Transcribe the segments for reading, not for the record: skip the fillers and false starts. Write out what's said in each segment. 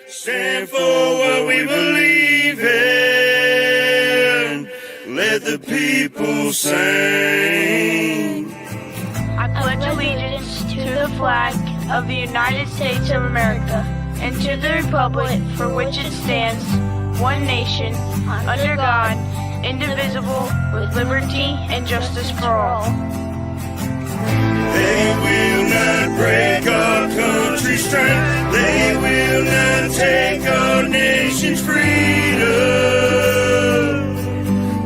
Stand for what we believe in. Let the people sing. I pledge allegiance to the flag of the United States of America and to the republic for which it stands, one nation, under God, indivisible, with liberty and justice for all. They will not break our country's strength. They will not take our nation's freedom.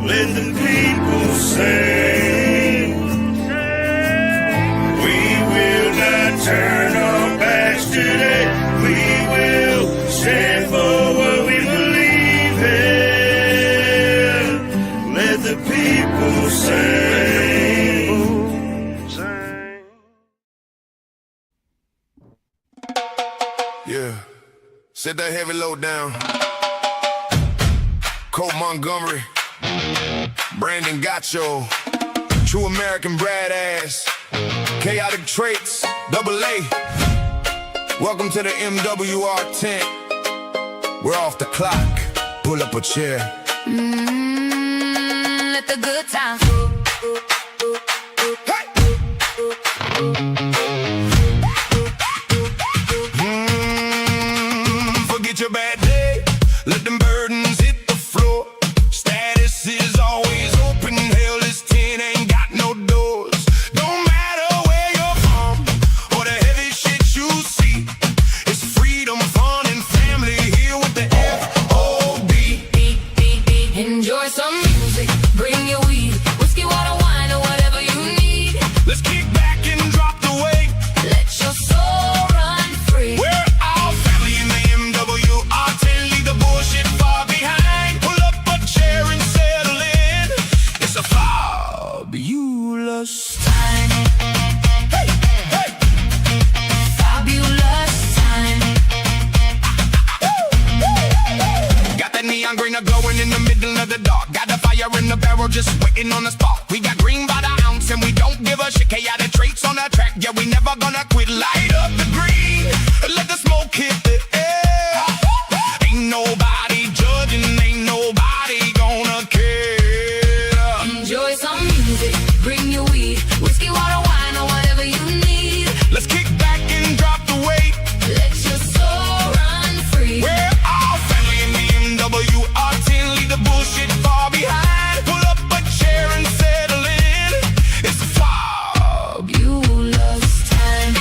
Let the people sing. We will not turn our backs today. We will stand for what we believe in. Let the people sing. Yeah, set that heavy load down. Colt Montgomery, Brandon Gacho, True American Badass, Chaotic Traits, Double A. Welcome to the MWR tent. We're off the clock. Pull up a chair. Let the good times go. Forget your bad day. Let them burdens hit the floor. Status is always open. Hell, this tent ain't got no doors. Don't matter where you're from or the heavy shit you see. It's freedom, fun, and family here with the F.O.B. Enjoy some music, bring your weed, whiskey, water, wine, or whatever you need. Let's kick back and drop the weight. Let your soul run free. We're all family in the MWR10. Leave the bullshit far behind. Pull up a chair and settle in. It's a fabulous time. Hey, hey. Fabulous time. Got that neon green glowing in the middle of the dark. Got the fire in the barrel just waiting on the spark. We got green by the ounce and we don't give a shit. Chaotic traits on the track, yeah, we never gonna quit. Light up the green, let the smoke hit the air. Ain't nobody judging, ain't nobody gonna care. Enjoy some music, bring your weed, whiskey, water, wine, or whatever you need. Let's kick back and drop the weight. Let your soul run free. We're all family in the MWR10. Leave the bullshit far behind. Pull up a chair and settle in. It's a Fabulous time.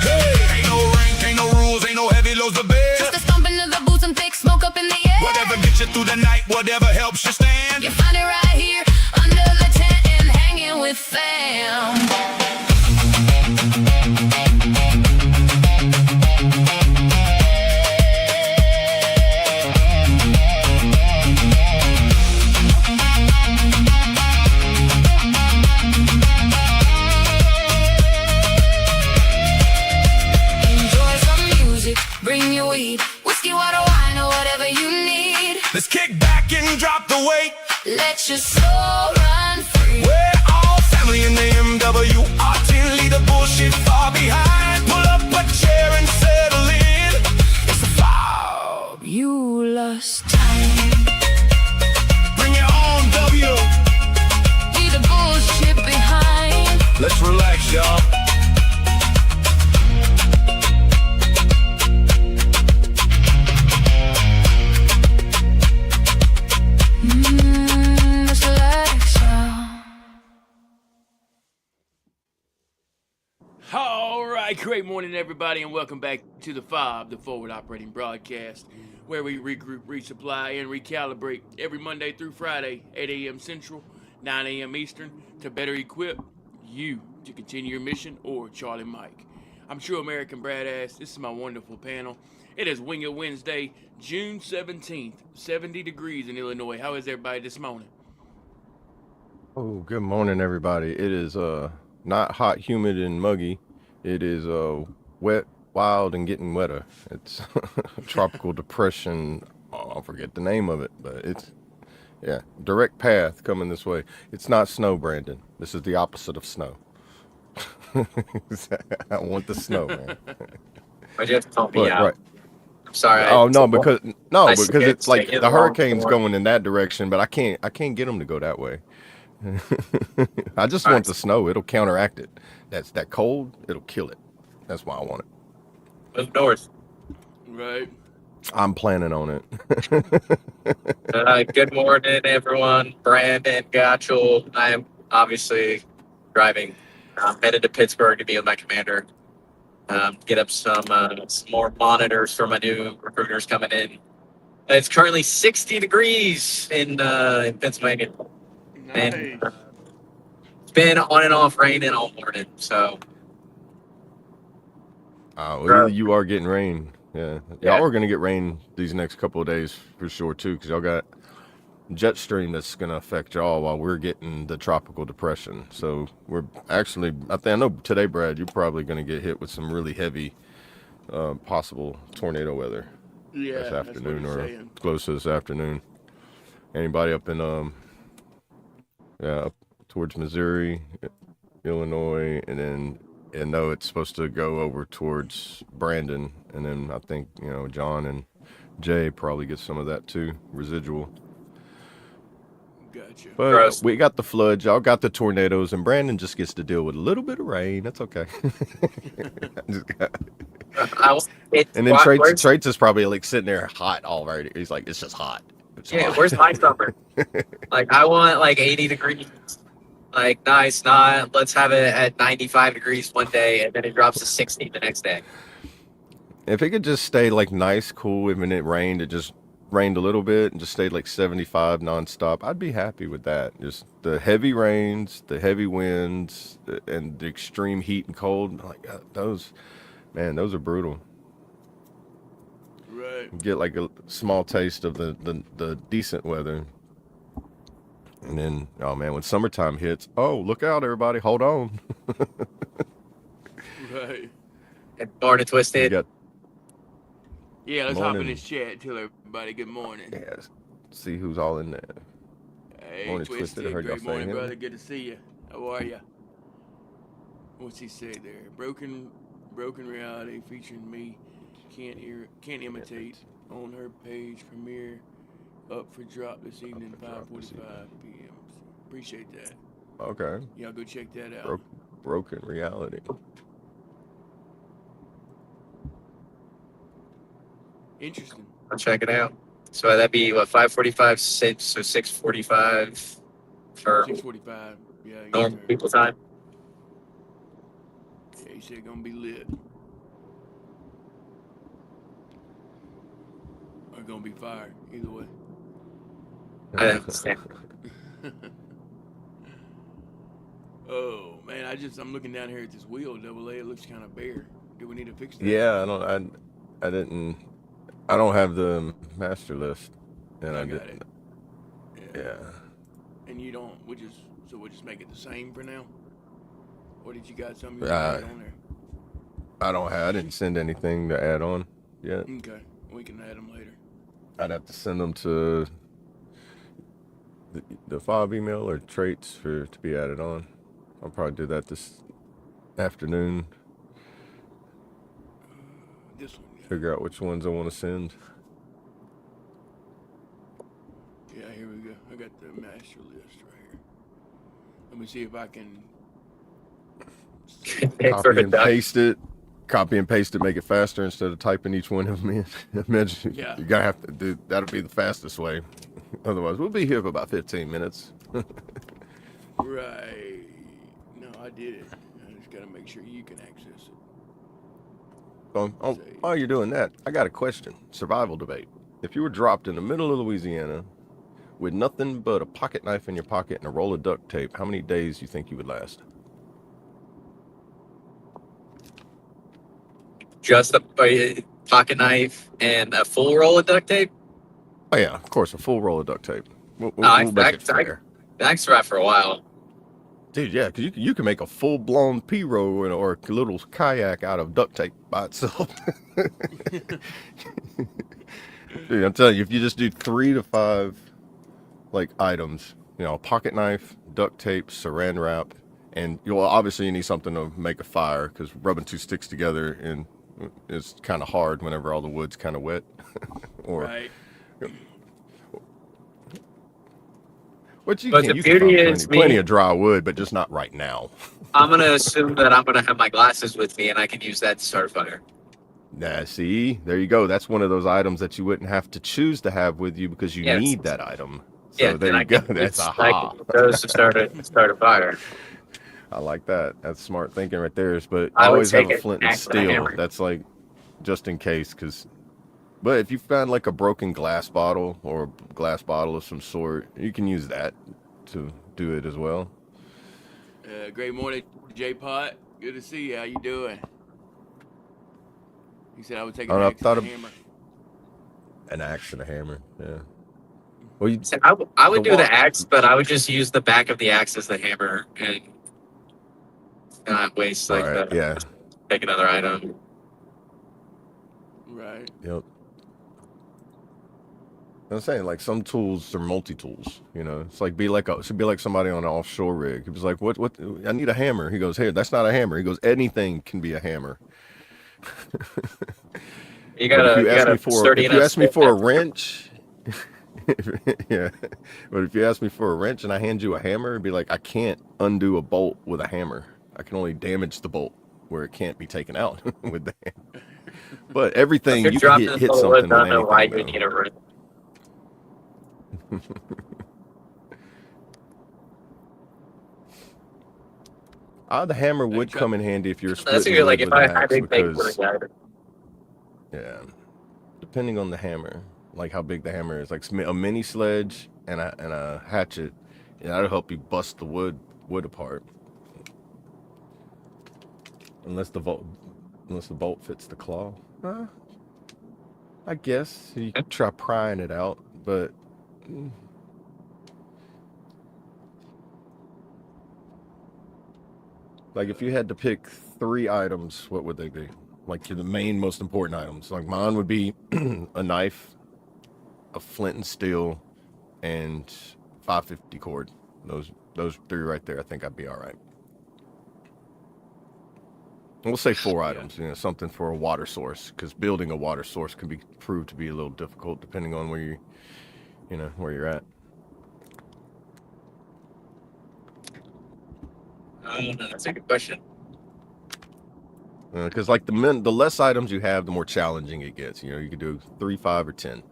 Hey, ain't no rank, ain't no rules, ain't no heavy loads to bear. Just the stomping of the boots and thick smoke up in the air. Whatever gets you through the night, whatever helps you stand. You find it right here under the tent and hanging with fam. Enjoy some music, bring your weed, whiskey, water, wine, or whatever you need. Let's kick back and drop the weight. Let your soul run free. We're all family in the MWR10. Leave the bullshit far behind. Pull up a chair and settle in. It's a Fabulous time. bring your own W. Leave the bullshit behind. Let's relax, y'all. Let's relax, y'all. All right, great morning, everybody, and welcome back to the F.O.B, the Forward Operating Broadcast, where we regroup, resupply, and recalibrate every Monday through Friday, 8 a.m. Central, 9 a.m. Eastern, to better equip you to continue your mission, or Charlie Mike. I'm True American Badass. This is my wonderful panel. It is Wing It Wednesday, June 17th, 70 degrees in Illinois. How is everybody this morning? Oh, good morning, everybody. It is not hot, humid, and muggy. It is wet, wild, and getting wetter. It's tropical depression. Oh, I forget the name of it, but Yeah, direct path coming this way. It's not snow, Brandon. This is the opposite of snow. I want the snow, man. Why'd you have to call me But out? right. I'm sorry. Oh no, I because it's sent like you the wrong hurricane's form. going in that direction, but I can't get them to go that way. I just All want right. the snow. It'll counteract it. That's that cold. It'll kill it. That's why I want it. Move north. Right. I'm planning on it. Good morning, everyone. Brandon Gotchel. I am obviously driving. I'm headed to Pittsburgh to be with my commander. Get up some more monitors for my new recruiters coming in. It's currently 60 degrees in Pennsylvania. Nice. And it's been on and off raining all morning. So Well, you are getting rain. Yeah. Yeah. Y'all are gonna get rain these next couple of days for sure too, because y'all got jet stream that's gonna affect y'all while we're getting the tropical depression. So we're actually, I know today, Brad, you're probably gonna get hit with some really heavy, possible tornado weather Yeah. this afternoon that's what or he's saying. close to this afternoon. Anybody up in up towards Missouri, Illinois, and then no, it's supposed to go over towards Brandon, and then I think John and Jay probably get some of that too, residual. Gotcha. But Gross. we got the floods, y'all got the tornadoes, and Brandon just gets to deal with a little bit of rain. That's okay. And then Traits is probably like sitting there hot already. He's like, it's just hot. It's hot. Where's my summer? Like, I want like 80 degrees. Like, nice, not. Let's have it at 95 degrees one day, and then it drops to 60 the next day. If it could just stay like nice, cool, even it rained, it just rained a little bit and just stayed like 75 nonstop, I'd be happy with that. Just the heavy rains, the heavy winds, and the extreme heat and cold. Like those are brutal. Right. Get like a small taste of the decent weather. And then, oh man, when summertime hits, oh, look out, everybody, hold on. Right. And born and twisted. You got, Yeah, let's hop in Morning. this chat. Tell everybody good morning. yeah, see who's all in there. Hey, Morning, Twisted. I heard y'all Great morning, saying him. brother. Good to see you. How are you? What's he say there? Broken reality featuring me. Can't imitate on her page. Premiere up for drop this evening, 5:45 p.m. Appreciate that. Okay, Y'all go check that out. broken reality. Interesting. I'll check it out. So that'd be what, 5:45, 6, so 6:45 for 6:45. Yeah. yes, normal sir. people time. Yeah, he said gonna be lit. Or gonna be fire. Either way. I understand. Oh man, I'm looking down here at this wheel, double A. It looks kind of bare. Do we need to fix that? Yeah, I don't have the master list, and I I got didn't. it. Yeah. And you don't. We'll just make it the same for now. Or did you got something you Uh, add on there? I didn't send anything to add on yet. Okay, we can add them later. I'd have to send them to the FOB email or traits to be added on. I'll probably do that this afternoon. This one. Yeah. Figure out which ones I want to send. Yeah, here we go. I got the master list right here. Let me see if I can. Copy and paste it, make it faster instead of typing each one of them in. Imagine Yeah. you gotta have to do that'll be the fastest way. Otherwise, we'll be here for about 15 minutes. Right. No, I did it. I just gotta make sure you can access it. While you're doing that, I got a question. Survival debate. If you were dropped in the middle of Louisiana with nothing but a pocket knife in your pocket and a roll of duct tape, how many days do you think you would last? Just a pocket knife and a full roll of duct tape. Oh yeah, of course, a full roll of duct tape. We'll I make it fair. can survive for a while. Dude, yeah, because you can make a full-blown P-row or a little kayak out of duct tape by itself. Dude, I'm telling you, if you just do 3 to 5 like items, a pocket knife, duct tape, saran wrap, and obviously you need something to make a fire because rubbing two sticks together and is kind of hard whenever all the wood's kind of wet. Or Right. which you But can the you can beauty find is plenty me- of dry wood, but just not right now. I'm gonna assume that I'm gonna have my glasses with me, and I can use that to start a fire. See, there you go. That's one of those items that you wouldn't have to choose to have with you because you Yes. need that item. So there and you I go. can That's use- aha. I can use those to start a fire. I like that. That's smart thinking right there. But I I would always have take a an flint and axe and a steel. hammer. That's like just in case. But if you find like a broken glass bottle or a glass bottle of some sort, you can use that to do it as well. Great morning, J-Pot. Good to see you. How you doing? He said I would take an I axe thought and a of- hammer. An axe and a hammer. Yeah. Well, you So I would The do the wa- axe, but I would just use the back of the axe as the hammer and not waste all like right. the Yeah. take another item. Right. Yep. I'm saying like some tools are multi-tools, It's like should be like somebody on an offshore rig. He was like, what I need a hammer. He goes, "Here, that's not a hammer." He goes, "Anything can be a hammer." You But gotta, if you ask me for a stick. wrench, yeah. But if you ask me for a wrench and I hand you a hammer, it'd be like, I can't undo a bolt with a hammer. I can only damage the bolt where it can't be taken out with the hammer. But everything If you you're can dropping hit the something wood, with I don't know why anything. you would need a wrench. The hammer would Okay. come in handy if you're That's splitting figure, like wood if with I an had axe to make because, wood, yeah, depending on the hammer, like how big the hammer is, like a mini sledge and a hatchet, that'll help you bust the wood apart. Unless the bolt fits the claw. I guess you could try prying it out, but like if you had to pick 3 items, what would they be? Like the main most important items. Like mine would be a knife, a flint and steel, and 550 cord. Those 3 right there, I think I'd be all right. We'll say 4 items, something for a water source, because building a water source can be proved to be a little difficult depending on where where you're at. No, that's a good question. Because like the less items you have, the more challenging it gets. You could do 3, 5, or 10.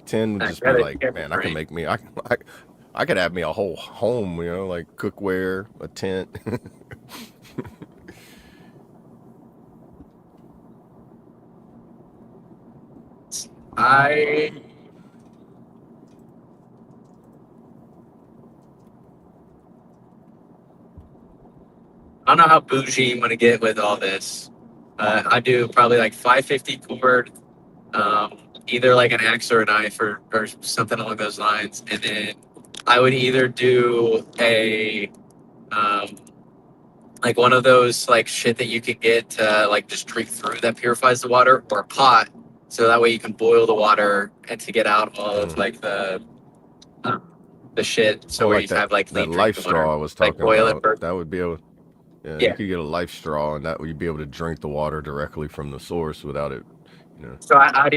10 would just be like, man, I can make me. I could have me a whole home. Like cookware, a tent. I don't know how bougie you want to get with all this. I do probably like 550 cord, either like an axe or a knife or something along those lines. And then I would either do a like one of those like shit that you can get to like just drink through that purifies the water, or a pot, so that way you can boil the water and to get out all of like the shit. So where like you have like that clean life drinking water. straw I was Like talking boil it about. for- That would be able. Yeah, Yeah. you could get a life straw, and that would be able to drink the water directly from the source without it. So I'd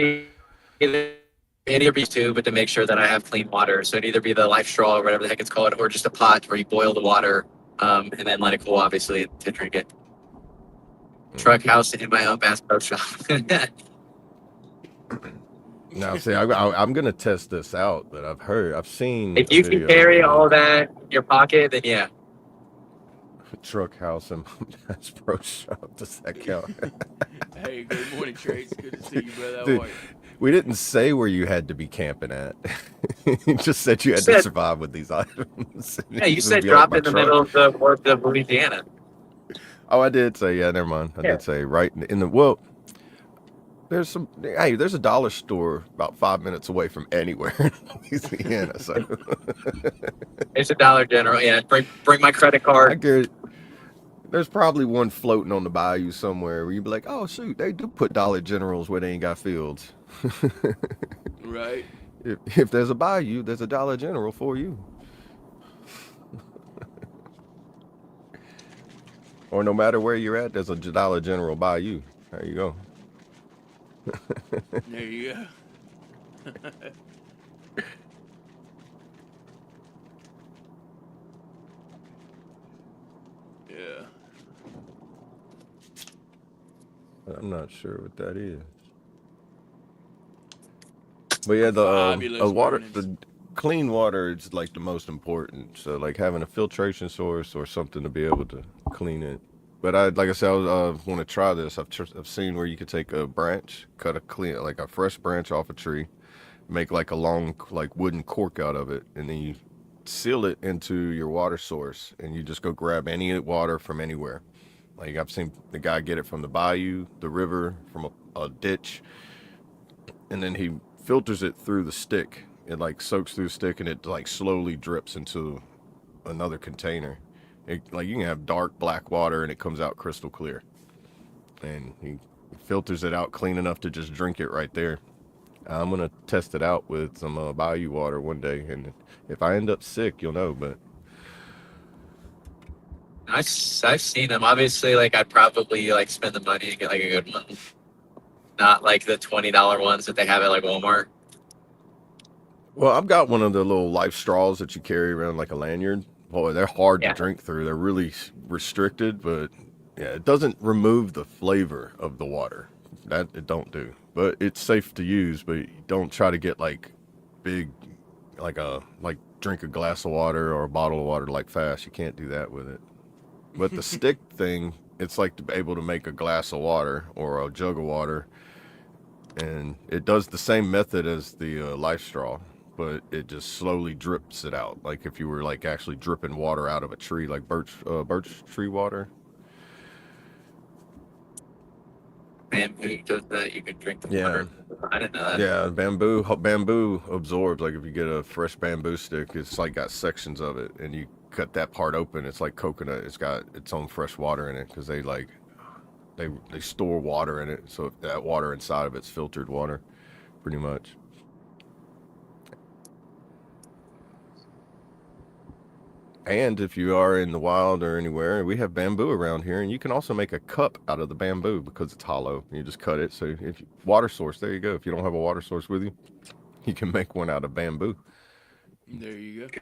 either be two, but to make sure that I have clean water. So it'd either be the life straw or whatever the heck it's called, or just a pot where you boil the water and then let it cool, obviously, to drink it. Truck house in my own Bass Pro Shop. Now, see, I'm gonna test this out, but I've seen. If a you can video carry of all that in your pocket, then yeah. a truck house and Bass Pro Shop. Does that count? Hey, good morning, Trace. Good to see you, brother. How Dude, are you? we didn't say where you had to be camping at. You just said you had to said- survive with these items. Yeah, you Just said be like drop my in the truck. middle of the warp of Louisiana. Oh, I did say, yeah, never mind. I Yeah. did say right in the, well, there's a dollar store about 5 minutes away from anywhere in Louisiana. So It's a Dollar General. Yeah, bring my credit I card. get there's probably one floating on the bayou somewhere where you'd be like, oh, shoot, they do put Dollar Generals where they ain't got fields. Right. If there's a bayou, there's a Dollar General for you. Or no matter where you're at, there's a Dollar General by you. There you go. There you go. Yeah. I'm not sure what that is. But yeah, the Fabulous water, mornings. the clean water is like the most important. So like having a filtration source or something to be able to clean it. But like I said, I want to try this. I've seen where you could take a branch, cut a fresh branch off a tree, make like a long like wooden cork out of it, and then you seal it into your water source, and you just go grab any water from anywhere. Like I've seen the guy get it from the bayou, the river, from a ditch, and then he filters it through the stick. It like soaks through the stick, and it like slowly drips into another container. Like you can have dark black water, and it comes out crystal clear. And he filters it out clean enough to just drink it right there. I'm gonna test it out with some bayou water one day, and if I end up sick, you'll know. But I've seen them. Obviously, like I'd probably like spend the money and get like a good one, not like the $20 ones that they have at like Walmart. well, I've got one of the little life straws that you carry around like a lanyard. Boy, they're hard to drink through. They're really restricted, but yeah, it doesn't remove the flavor of the water. That it don't do. But it's safe to use. But don't try to get like big, like drink a glass of water or a bottle of water like fast. You can't do that with it. But the stick thing, it's like to be able to make a glass of water or a jug of water, and it does the same method as the life straw, but it just slowly drips it out, like if you were like actually dripping water out of a tree, like birch tree water. Bamboo does that. You could drink the Yeah. water. I didn't know that. Yeah, bamboo absorbs. Like if you get a fresh bamboo stick, it's like got sections of it, and you cut that part open. It's like coconut. It's got its own fresh water in it because they store water in it. So that water inside of it's filtered water, pretty much. And if you are in the wild or anywhere, we have bamboo around here, and you can also make a cup out of the bamboo because it's hollow. You just cut it. So water source, there you go. If you don't have a water source with you, you can make one out of bamboo. There you go.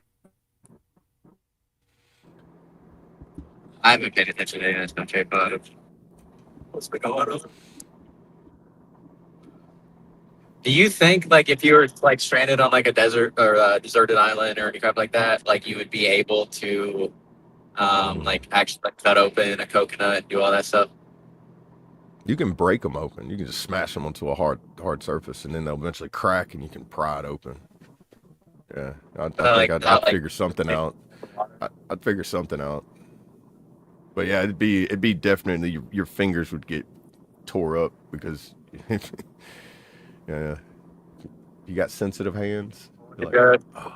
I haven't paid attention to any of this country, but what's been going on? Do you think, like, if you were like stranded on like a desert or a deserted island or any crap like that, like you would be able to, like actually like, cut open a coconut and do all that stuff? You can break them open. You can just smash them onto a hard surface, and then they'll eventually crack, and you can pry it open. Yeah, I think I'd figure something out. I'd figure something out. But yeah, it'd be definitely your fingers would get tore up because yeah, you got sensitive hands. Like, oh.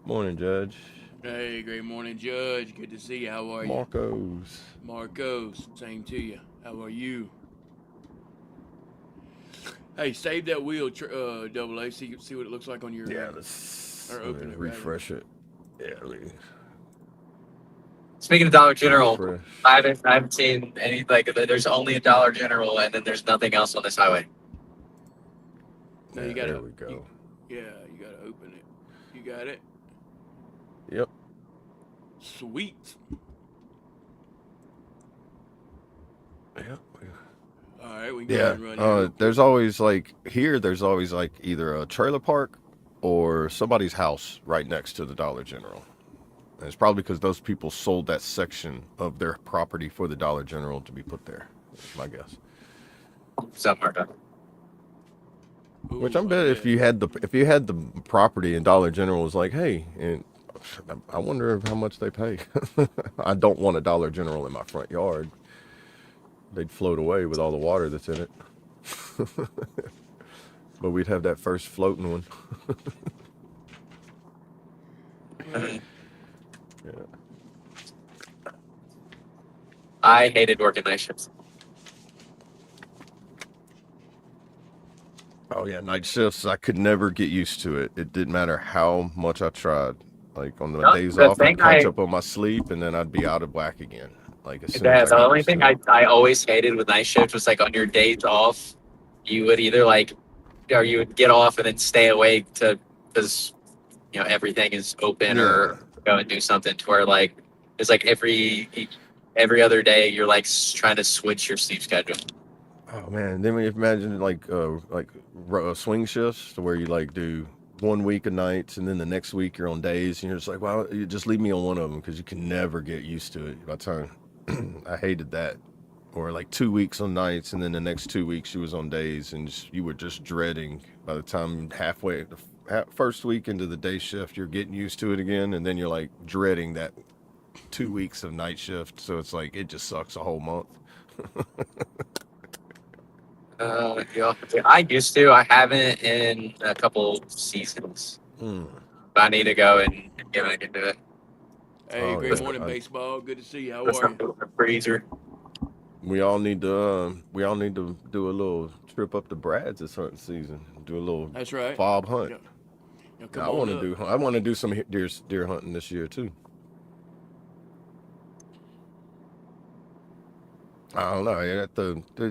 Morning, Judge. Hey, great morning, Judge. Good to see you. How are you? Marcos, same to you. How are you? Hey, save that wheel, Double A. See what it looks like on your. Yeah, let's open it. Refresh it. Yeah. Speaking of Dollar General, I haven't seen any like. There's only a Dollar General, and then there's nothing else on this highway. No, you gotta. There we go. You gotta open it. You got it. Yep. Sweet. Yep. All right, we can run. There's always like either a trailer park or somebody's house right next to the Dollar General. And it's probably because those people sold that section of their property for the Dollar General to be put there. That's my guess. Somewhere. Which I bet if you had the property and Dollar General was like, hey, and I wonder how much they pay. I don't want a Dollar General in my front yard. They'd float away with all the water that's in it. But we'd have that first floating one. Yeah. I hated working night shifts. Oh yeah, night shifts. I could never get used to it. It didn't matter how much I tried. Like on the No, days the off, I'd thing catch up on my sleep, and then I'd be out of whack again. Like as soon as I the get only used thing to it. I always hated with night shift was like on your days off, you would either like, or you would get off and then stay awake to because everything is open Yeah. or go and do something to where like it's like every other day you're like trying to switch your sleep schedule. Oh man. Then we imagine swing shifts to where you like do 1 week of nights, and then the next week you're on days, and you're just like, well, you just leave me on one of them because you can never get used to it. By the time I hated that. Or like 2 weeks on nights, and then the next 2 weeks you was on days, and you were just dreading. By the time halfway, first week into the day shift, you're getting used to it again, and then you're like dreading that 2 weeks of night shift. So it's like it just sucks a whole month. Yeah, I used to. I haven't in a couple seasons. Mm. But I need to go and get back into it. Hey, Oh great yeah, morning, baseball. Good to see you. How That's are not you? the freezer. we all need to do a little trip up to Brad's this hunting season. Do a little That's right. FOB hunt. Yeah, come on up. I want to do some deer hunting this year too. I don't know.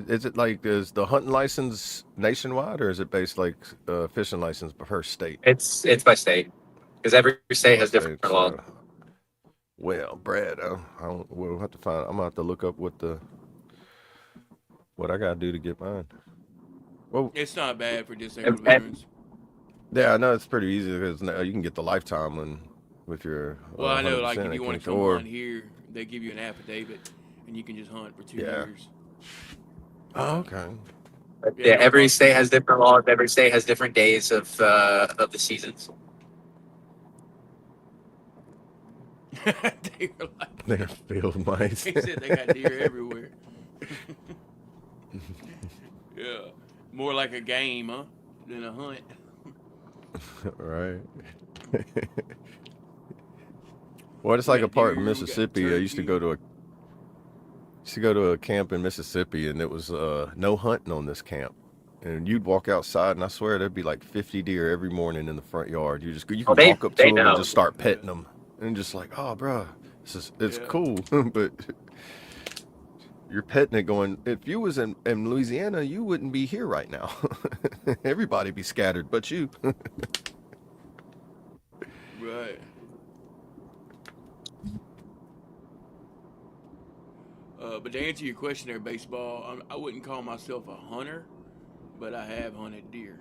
Is it like is the hunting license nationwide, or is it based like fishing license per state? It's by state because every state has different States, laws. well, Brad, we'll have to find. I'm gonna have to look up what I gotta do to get mine. Well, It's not bad for disabled And- veterans. yeah, I know it's pretty easy because you can get the lifetime one with your. Well, I know, like 100%, if you I want to think, come or hunt here, they give you an affidavit, and you can just hunt for 2 Yeah. years. oh, okay. Yeah, no every problem. state has different laws. Every state has different days of the seasons. They were like, They're field mice. they said they got deer everywhere. Yeah, more like a game, huh, than a hunt. Right. Well, it's like got a part deer, in we got Mississippi. I used to turkey. go to a camp in Mississippi, and it was no hunting on this camp. And you'd walk outside, and I swear there'd be like 50 deer every morning in the front yard. You can they- walk up to they them and know. just start petting them, and just like, oh, bro, it's Yeah. cool, but you're petting it, going, if you was in Louisiana, you wouldn't be here right now. Everybody be scattered, but you. Right. But to answer your question there, baseball, I wouldn't call myself a hunter, but I have hunted deer.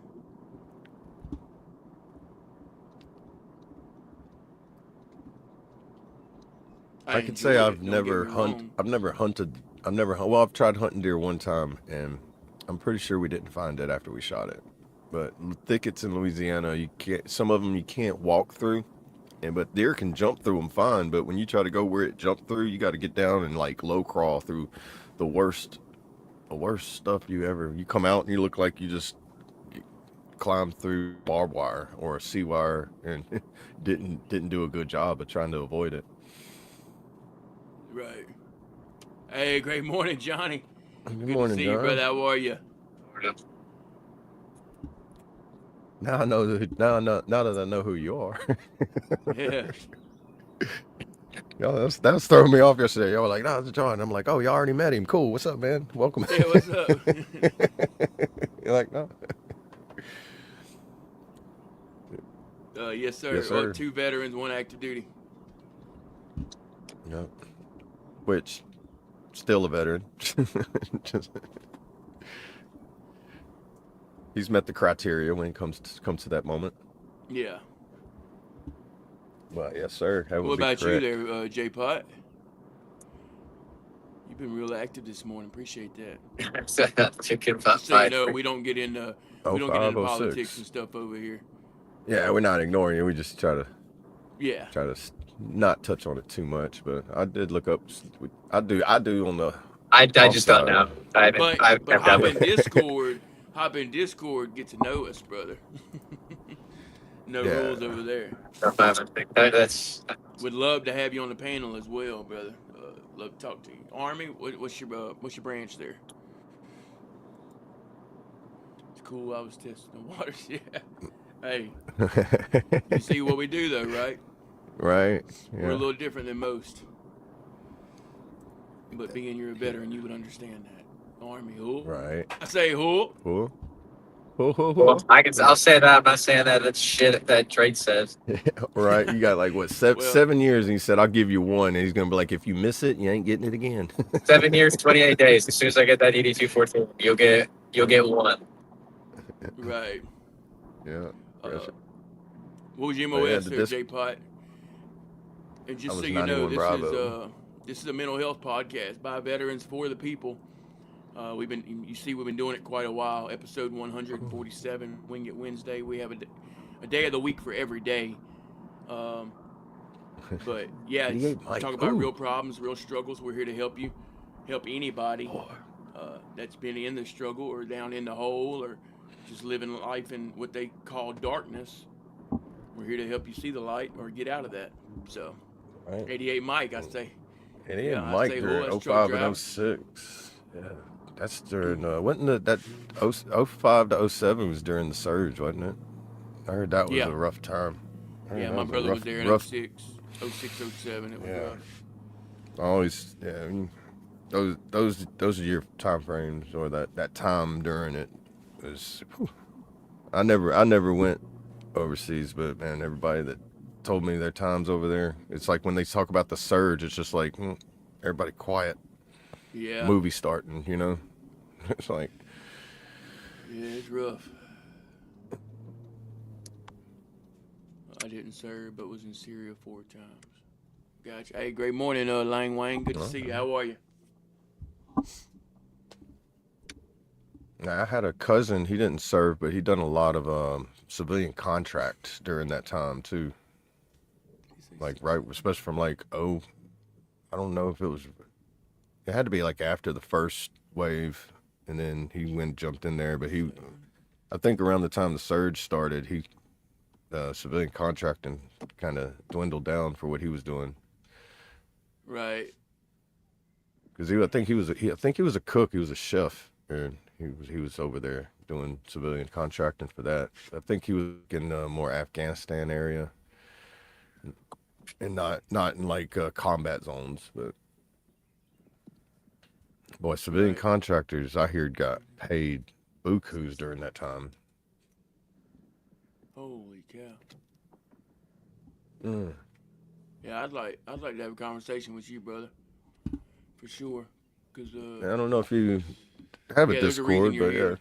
I could say enjoy I've it, don't never get me hunted. wrong. Well, I've tried hunting deer one time, and I'm pretty sure we didn't find it after we shot it. But thickets in Louisiana, you can't. Some of them you can't walk through, but deer can jump through them fine. But when you try to go where it jumped through, you got to get down and like low crawl through the worst stuff you ever. You come out and you look like you just climbed through barbed wire or a sea wire and didn't do a good job of trying to avoid it. Right. Hey, great morning, Johnny. Good Good morning, to see you, John. brother. How are you? Now I know now that I know who you are. Yeah. Yo, that was throwing me off yesterday. Y'all were like, "No, it's John." I'm like, "Oh, you already met him. Cool. What's up, man? Welcome." Yeah, what's up? You're like, "No." Yes, sir. Yes, sir. 2 veterans, 1 active duty. Yep. Which, still a veteran. Just, he's met the criteria when it comes to that moment. Yeah. Well, yes, sir. That What would be about correct. you there, J Pot? You've been real active this morning. Appreciate that. Chicken about Just so you 5. know, we don't get into Oh, we don't get into 506. politics and stuff over here. Yeah, we're not ignoring you. We just try to Yeah. not touch on it too much. But I did look up. I do on the. I just don't know. I've But never hop done in it. Discord, get to know us, brother. No Yeah. rules over there. That's Would love to have you on the panel as well, brother. Love to talk to you. Army, what's your branch there? cool. I was testing the waters. Yeah. Hey, you see what we do though, right? Right. We're a Yeah. little different than most. But being you're a veteran, you would understand that. Army, who? Right. I say who? Cool. Well, I'll say that. I'm not saying that. That's shit that Trade says. Right. You got like what Well, 7 years, and he said, "I'll give you one," and he's gonna be like, "If you miss it, you ain't getting it again." 7 years, 28 days. As soon as I get that 8214, you'll get one. right. Yeah. What was your But yeah, MOS the there, disc- J-Pot? And I just was so you know, 91 Bravo. this is a mental health podcast by veterans for the people. We've been doing it quite a while. Episode 147, Wing It Wednesday. We have a day of the week for every day. But yeah, it's 88 Mike. talk about Ooh. real problems, real struggles. We're here to help you, help anybody that's been in the struggle or down in the hole or just living life in what they call darkness. We're here to help you see the light or get out of that. So, Right. 88 Mike, I say. And he Yeah, had I Mike say, during that's truck 05 and driving. 06. Yeah. That's during, wasn't that 05 to 07 was during the surge, wasn't it? I heard that was Yeah. a rough time. I heard Yeah, that my was a brother rough, was there in rough, 06, 07. It was Yeah. rough. I always, yeah, I mean, those are your time frames, or that time during it was. Whew. I never went overseas, but man, everybody that told me their times over there, it's like when they talk about the surge, it's just like everybody quiet, Yeah. movie starting, you know. It's like, Yeah, it's rough. I didn't serve, but was in Syria 4 times. Gotcha. Hey, great morning, Lang Wang. Good to see you. How are you? I had a cousin. He didn't serve, but he done a lot of civilian contracts during that time too. Like right, especially from like I don't know if it was. It had to be like after the first wave, and then he jumped in there. But I think around the time the surge started, civilian contracting kind of dwindled down for what he was doing. Right. Because I think he was a cook. He was a chef, and he was over there doing civilian contracting for that. I think he was in more Afghanistan area, and not in like combat zones. But boy, civilian Right. contractors I heard got paid bukus during that time. Holy cow. Mm. Yeah, I'd like to have a conversation with you, brother. For sure. Cause I don't know if you have a yeah, there's a reason Discord, you're but here.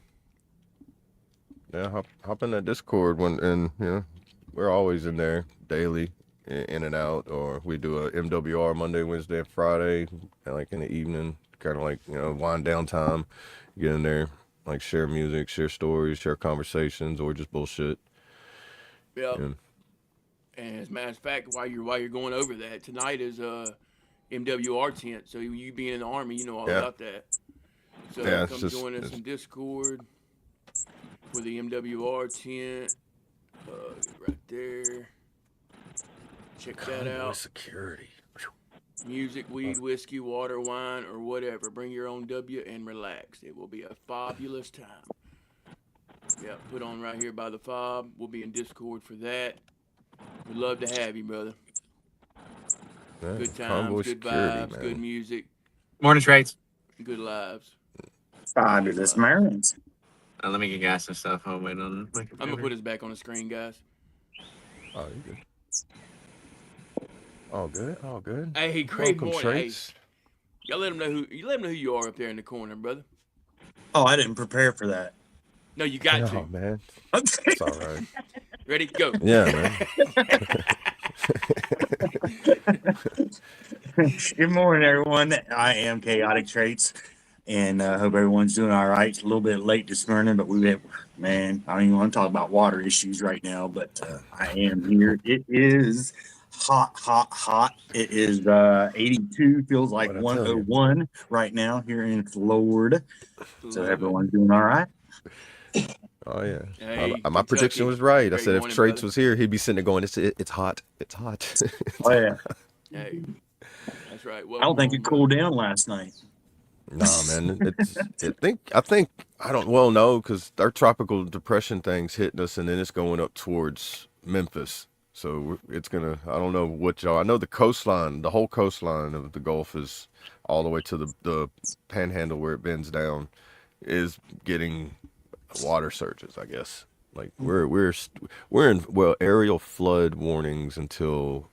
yeah, hop in that Discord and we're always in there daily, in and out, or we do a MWR Monday, Wednesday, and Friday, and like in the evening, kind of like wind down time. Get in there, like share music, share stories, share conversations, or just bullshit. Yeah. Yeah. And as a matter of fact, while you're going over that, tonight is MWR tent. So you being in the Army, you know all Yeah. about that. So Yeah, it's come just- join us it's- in Discord for the MWR tent. Right there. Check that out. Security. Music, weed, whiskey, water, wine, or whatever. Bring your own W and relax. It will be a fabulous time. Yeah, put on right here by the FOB. We'll be in Discord for that. We'd love to have you, brother. Yeah, Good convoy times, good security, vibes, man. good music, Morning, Trades. good lives. Fabulous Marines. Let me get gas and stuff. I'll wait on. I'm gonna put us back on the screen, guys. Oh, you good? All good. All good. Hey, great Welcome, morning. Hey, Trace. y'all let them know who you are up there in the corner, brother. Oh, I didn't prepare for that. No, you got Oh to. man, it's all right. Ready? Go. Yeah, man. Good morning, everyone. I am Chaotic Traits, and hope everyone's doing all right. It's a little bit late this morning, but man, I don't even want to talk about water issues right now, but I am here. It is hot, hot, hot. It is 82, feels like What'd I tell you? 101 right now here in Florida. So Love it. everyone's doing all right. Oh yeah. Hey, My prediction Kentucky. was right. I Great said if morning, Traits brother. was here, he'd be sitting there going, "It's hot. It's hot." Oh, yeah. Hey, that's right. I don't think it cooled down last night. Nah, man, I think I don't well know because our tropical depression thing's hitting us, and then it's going up towards Memphis. So it's gonna. I don't know what y'all. I know the coastline, the whole coastline of the Gulf is all the way to the Panhandle where it bends down, is getting water surges. I guess like we're in aerial flood warnings until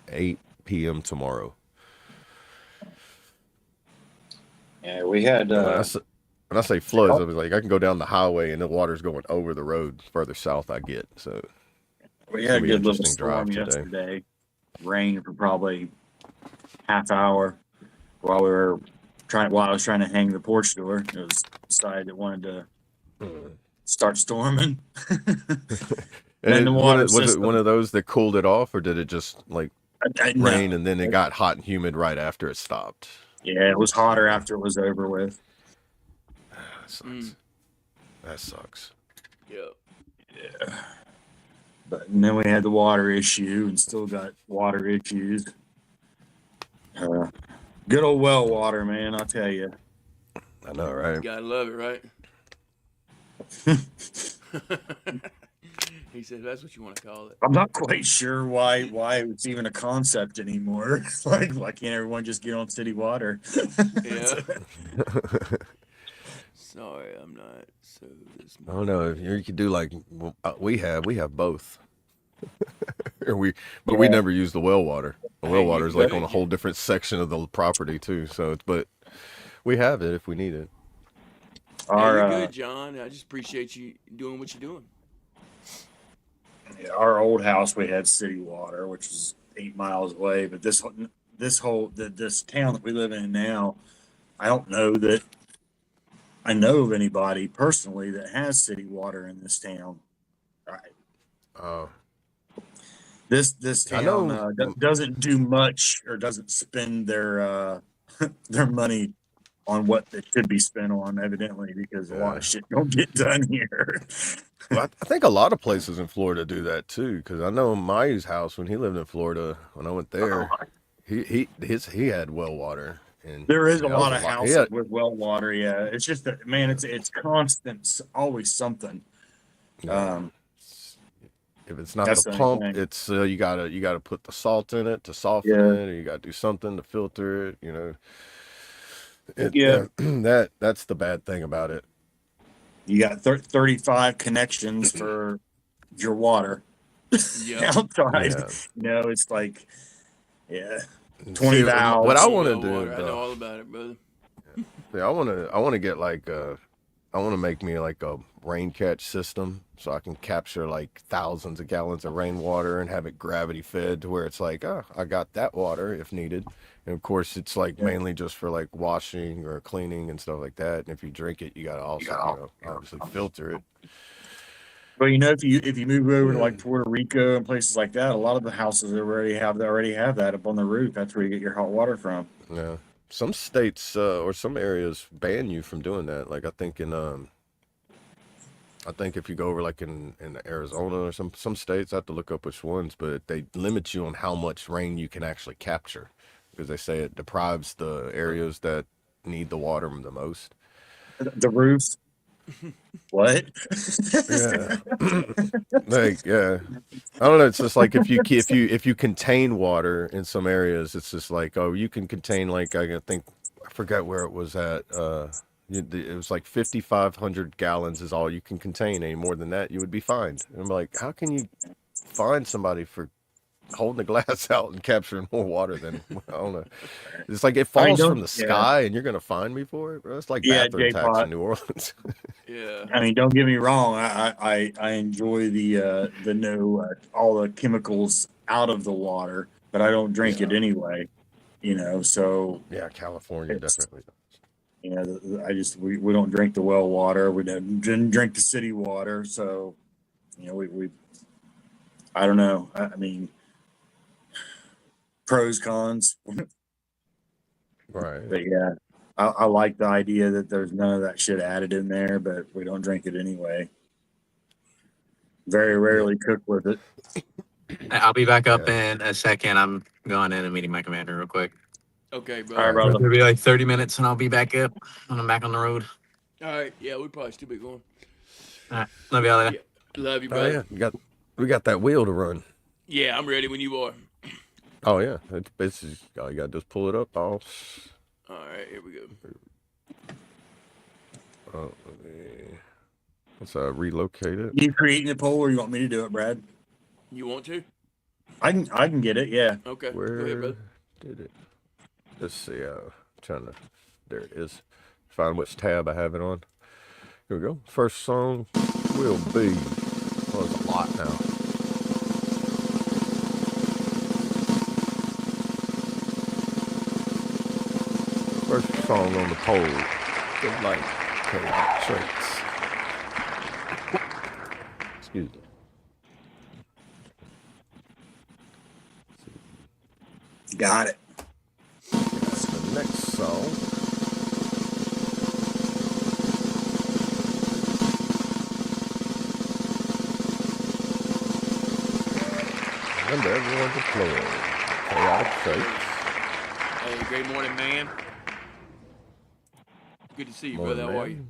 8 p.m. tomorrow. Yeah, we had And when I say floods, I was like, I can go down the highway and the water's going over the road further south I get. So we it's had gonna a be an good little interesting drive storm today. yesterday. Rain for probably half hour while I was trying to hang the porch door. It was decided it wanted to start storming. And Then the water was it one system. of those that cooled it off, or did it just like rain No. and then it got hot and humid right after it stopped? Yeah, it was hotter after it was over with. That sucks. That sucks. Yep. Yeah. And then we had the water issue and still got water issues. Good old well water, man, I'll tell you. I know, right? Gotta love it, right? He said that's what you want to call it. I'm not quite sure why it's even a concept anymore. Like, why can't everyone just get on city water? Yeah. Sorry, I'm not so this I don't know. You could do like we have both. we never use the well water. The well water is like on a whole different section of the property too. So but we have it if we need it. You're good, John. I just appreciate you doing what you're doing. Our old house, we had city water, which is 8 miles away. But this town that we live in now, I don't know that I know of anybody personally that has city water in this town. Right. Oh. This town doesn't do much or doesn't spend their their money on what it should be spent on, evidently, because a lot of shit don't get done here. Well, I think a lot of places in Florida do that too. Because I know Mayu's house when he lived in Florida. When I went there, he had well water. And there is a lot of houses with well water. Yeah, it's just that, man, it's constant, always something. If it's not the pump, it's you gotta put the salt in it to soften it, or you gotta do something to filter it. You know, that's the bad thing about it. You got 35 connections for your water outside. Yeah. You know, it's like 20 valves. What I want to do, I know all about it, brother. Yeah, I want to get like I want to make me like a rain catch system so I can capture like thousands of gallons of rainwater and have it gravity fed to where it's like, I got that water if needed. And of course, it's like mainly just for like washing or cleaning and stuff like that. And if you drink it, you got to also, obviously filter it. But you know, if you move over to like Puerto Rico and places like that, a lot of the houses already have that up on the roof. That's where you get your hot water from. Yeah. Some states or some areas ban you from doing that. Like I think if you go over like in Arizona or some states, I have to look up which ones, but they limit you on how much rain you can actually capture because they say it deprives the areas that need the water the most. The roofs. What? Yeah. I don't know. It's just like if you contain water in some areas, it's just like, you can contain like I forgot where it was at. It was like 5,500 gallons is all you can contain. Any more than that, you would be fined. And I'm like, how can you fine somebody for holding the glass out and capturing more water than I don't know. It's like it falls from the sky, and you're gonna fine me for it, bro. It's like bathroom tax in New Orleans. Yeah. I mean, don't get me wrong. I enjoy the all the chemicals out of the water, but I don't drink it anyway. You know, so California definitely. Yeah, we don't drink the well water. We didn't drink the city water, so we I don't know. I mean, pros, cons. Right. But yeah, I like the idea that there's none of that shit added in there, but we don't drink it anyway. Very rarely cook with it. I'll be back up in a second. I'm going in and meeting my commander real quick. Okay, All right, brother. brother. It'll be like 30 minutes, and I'll be back up when I'm back on the road. All right. Yeah, we probably still be going. All right, love y'all later. Yeah. Love you, Oh brother. yeah, we got that wheel to run. Yeah, I'm ready when you are. Oh yeah, it's basically all you got to do is pull it up. All right, here we go. Let's relocate it. You creating the poll, or you want me to do it, Brad? You want to? I can get it. Yeah. Okay. Go Where ahead, brother. did it? Let's see. Trying to. There it is. Find which tab I have it on. Here we go. First song will be. Oh, there's a lot now. First song on the poll. Good light. Chaotic traits. Excuse me. Got it. That's the next song. Remember, everyone's deployed. Chaotic traits. Hey, great morning, man. Good to see you, brother. How are you?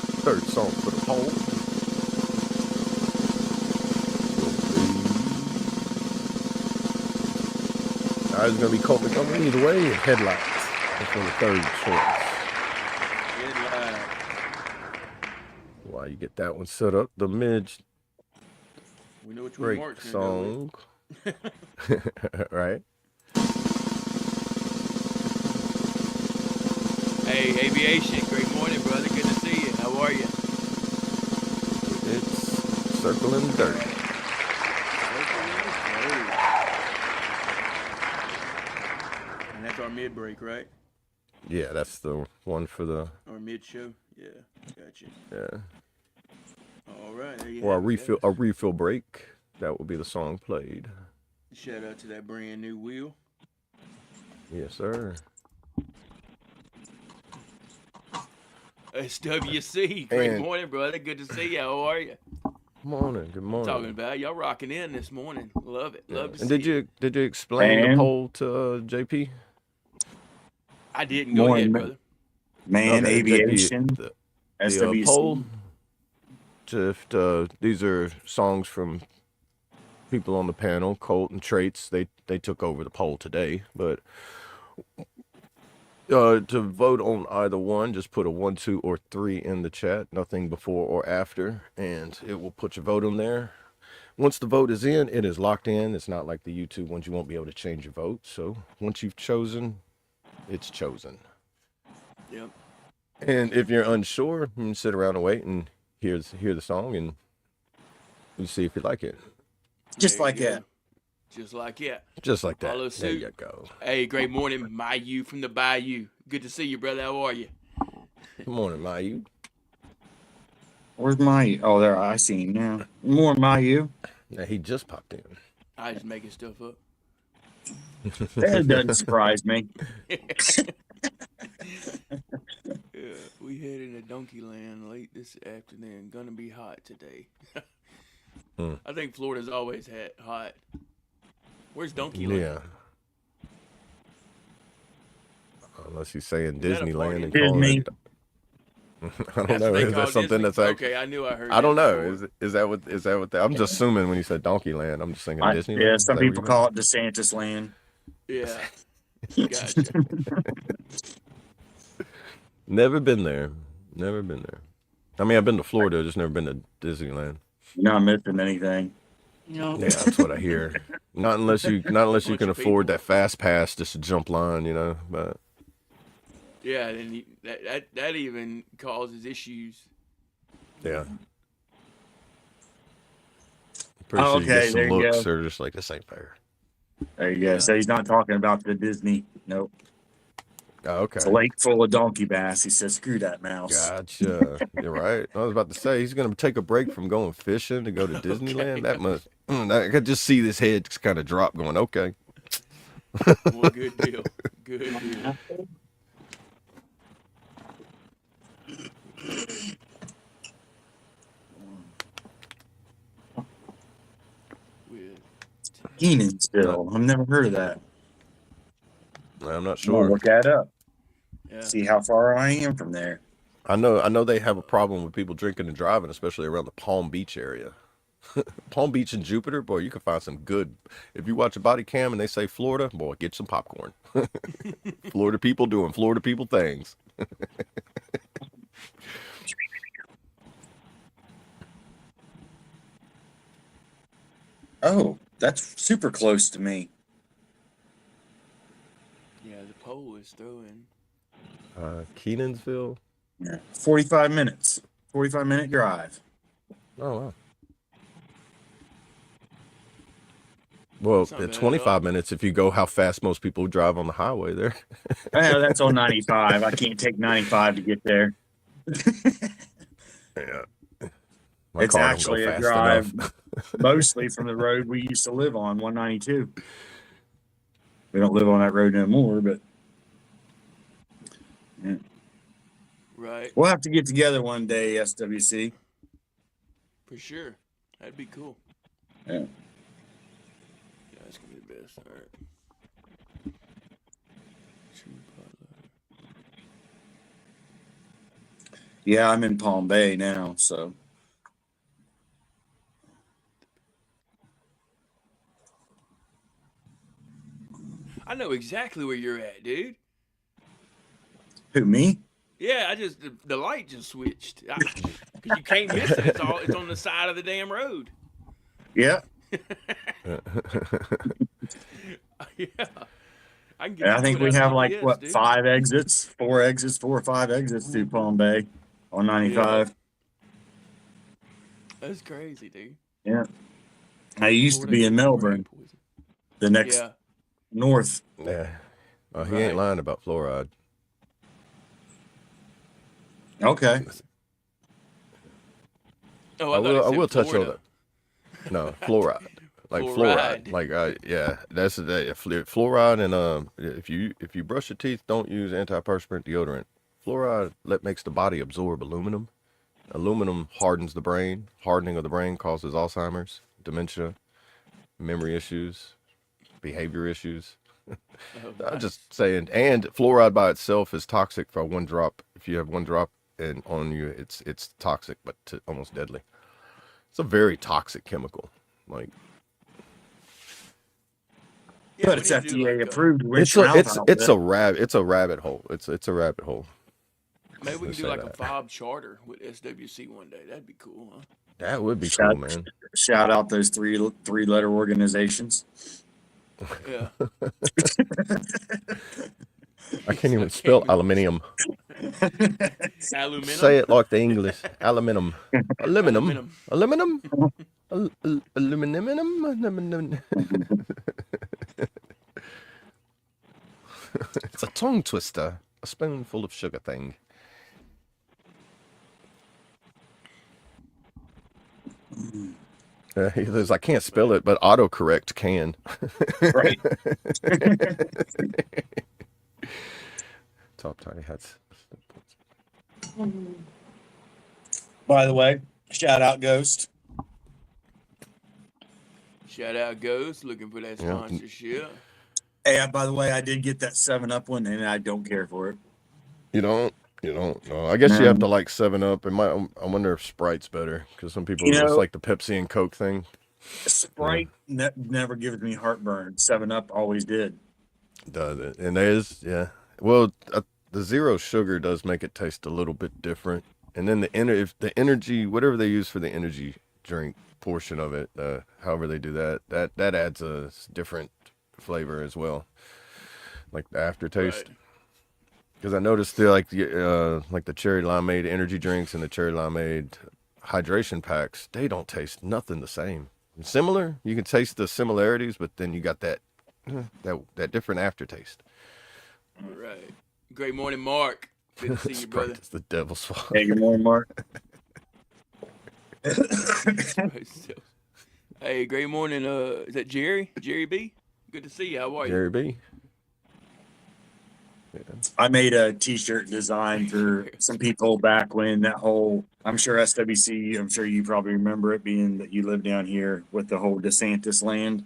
Third song for the poll. It's going to be Colt Montgomery either way, and Headlights. That's for the third choice. While you get that one set up, the Midge We know which break one Mark's song. Right? Hey, Aviation. Great morning, brother. Good to see you. How are you? It's Circling Dirt. And that's our mid break, right? Yeah, that's the one for the. Our mid show. Yeah, gotcha. Yeah. All right, there you Or have it, a refill break. That will be the song played. guys. Shout out to that brand new wheel. Yes, sir. SWC. Great And- morning, brother. Good to see you. How are you? Morning. Good morning. Talking about y'all rocking in this morning. Love it. Love to And see did you explain the Man. poll to JP? I didn't. Go Morning, ahead, brother. Man, Okay, aviation, the SWC. poll. Just these are songs from people on the panel. Colt and Traits. They took over the poll today, but to vote on either one, just put a 1, 2, or 3 in the chat. Nothing before or after, and it will put your vote on there. Once the vote is in, it is locked in. It's not like the YouTube ones. You won't be able to change your vote. So once you've chosen, it's chosen. Yep. And if you're unsure, you can sit around and wait and hear the song and you see if you like it. Just There you like go. that. Just like that. Just like that. Follow There suit. you go. Hey, great morning, Mayu from the Bayou. Good to see you, brother. How are you? Good morning, Mayu. Where's my? Oh, there. I see him now. More Mayu. Now, he just popped in. I just making stuff up. That doesn't surprise me. Yeah, we heading to Donkey Land late this afternoon. Gonna be hot today. I think Florida's always hot. Where's Donkey Land? Yeah. Unless he's saying that a Disneyland party? and calling Disney. it. I don't That's what know. they Is call that something Disney? that's actually? Okay, I knew I heard. I don't that know. before. Is that what I'm just assuming when you said Donkeyland. I'm just thinking Disneyland. Yeah, Is some that what people you call it DeSantis land. Yeah. Gotcha. Never been there. Never been there. I mean, I've been to Florida, just never been to Disneyland. You're not missing anything. Yeah, that's what I hear. Not unless you Bunch can of afford people. that fast pass just to jump line, you know. But Yeah, and that even causes issues. yeah, pretty Oh, sure you okay, get there some you looks. go. They're just like this ain't fair. There you go. So he's not talking about the Disney. Nope. Oh, okay. It's a lake full of donkey bass. He says, "Screw that mouse." Gotcha. You're right. I was about to say he's gonna take a break from going fishing to go to Disneyland. That must. I could just see this head just kind of drop, going, okay. Well, good deal. Good deal. With Kenansville. I've never heard of that. I'm not I'll sure. look that up. Yeah. See how far I am from there. I know they have a problem with people drinking and driving, especially around the Palm Beach area. Palm Beach and Jupiter, boy, you can find some good. If you watch a body cam and they say Florida, boy, get some popcorn. Florida people doing Florida people things. Oh, that's super close to me. Yeah, the poll is throwing. Kenansville. Yeah. 45 minutes. 45-minute drive. Oh wow. Well, That's not at bad at 25 all. minutes if you go how fast most people drive on the highway there. That's on 95. I can't take 95 to get there. Yeah. My It's car actually don't a go fast drive enough. mostly from the road we used to live on, 192. We don't live on that road no more, but yeah. Right. We'll have to get together one day, SWC. For sure. That'd be cool. Yeah. Yeah, that's gonna be the best. All right. Yeah, I'm in Palm Bay now, so I know exactly where you're at, dude. who, me? Yeah, I just the light just switched. Cause you can't miss it. It's on the side of the damn road. Yeah. Yeah. I can get And I you think put we out have like GPS, what, dude. 4 or 5 exits through Palm Bay on 95. That's crazy, dude. Yeah. I used to be in Melbourne, the next Yeah. north. Yeah. He Right. ain't lying about fluoride. Okay. Oh, I thought he said will touch on Florida. that. No, fluoride. Like Fluoride. fluoride. Like yeah, that's the fluoride. And if you brush your teeth, don't use antiperspirant deodorant. Fluoride makes the body absorb aluminum. Aluminum hardens the brain. Hardening of the brain causes Alzheimer's, dementia, memory issues, behavior issues. I'm just saying. And fluoride by itself is toxic for one drop. If you have one drop on you, it's toxic, but almost deadly. It's a very toxic chemical. Like Yeah, But we it's need to do, FDA like, approved. it's a rabbit hole. It's a rabbit hole. maybe we can Let's do say like a that. FOB charter with SWC one day. That'd be cool, huh? That would be cool, man. Shout out those three-letter organizations. Yeah. I can't even spell aluminium. Aluminum. Say it like the English. Aluminum. Aluminum. Aluminum. Aluminum. It's a tongue twister. A spoonful of sugar thing. He says, I can't spell it, but autocorrect can. Right. Top tiny hats. By the way, shout out Ghost. Shout out Ghost, looking for that Yeah. sponsorship. Hey, by the way, I did get that 7-Up one, and I don't care for it. You don't? No, I guess you have to like 7-Up. I wonder if Sprite's better because some people it's like the Pepsi and Coke thing. Sprite never gives me heartburn. 7-Up always did. Does it? And there's Well, the zero sugar does make it taste a little bit different. And then if the energy, whatever they use for the energy drink portion of it, however they do that adds a different flavor as well, like the aftertaste. Right. Because I noticed they're like the cherry limeade energy drinks and the cherry limeade hydration packs, they don't taste nothing the same. Similar, you can taste the similarities, but then you got that different aftertaste. All right. Great morning, Mark. Good to see you, brother. It's the devil's fault. Hey, good morning, Mark. Hey, great morning. Is that Jerry? Jerry B? Good to see you. How are you? Jerry B. Yeah. I made a t-shirt design for some people back when that whole, I'm sure SWC, I'm sure you probably remember it being that you live down here with the whole DeSantis land.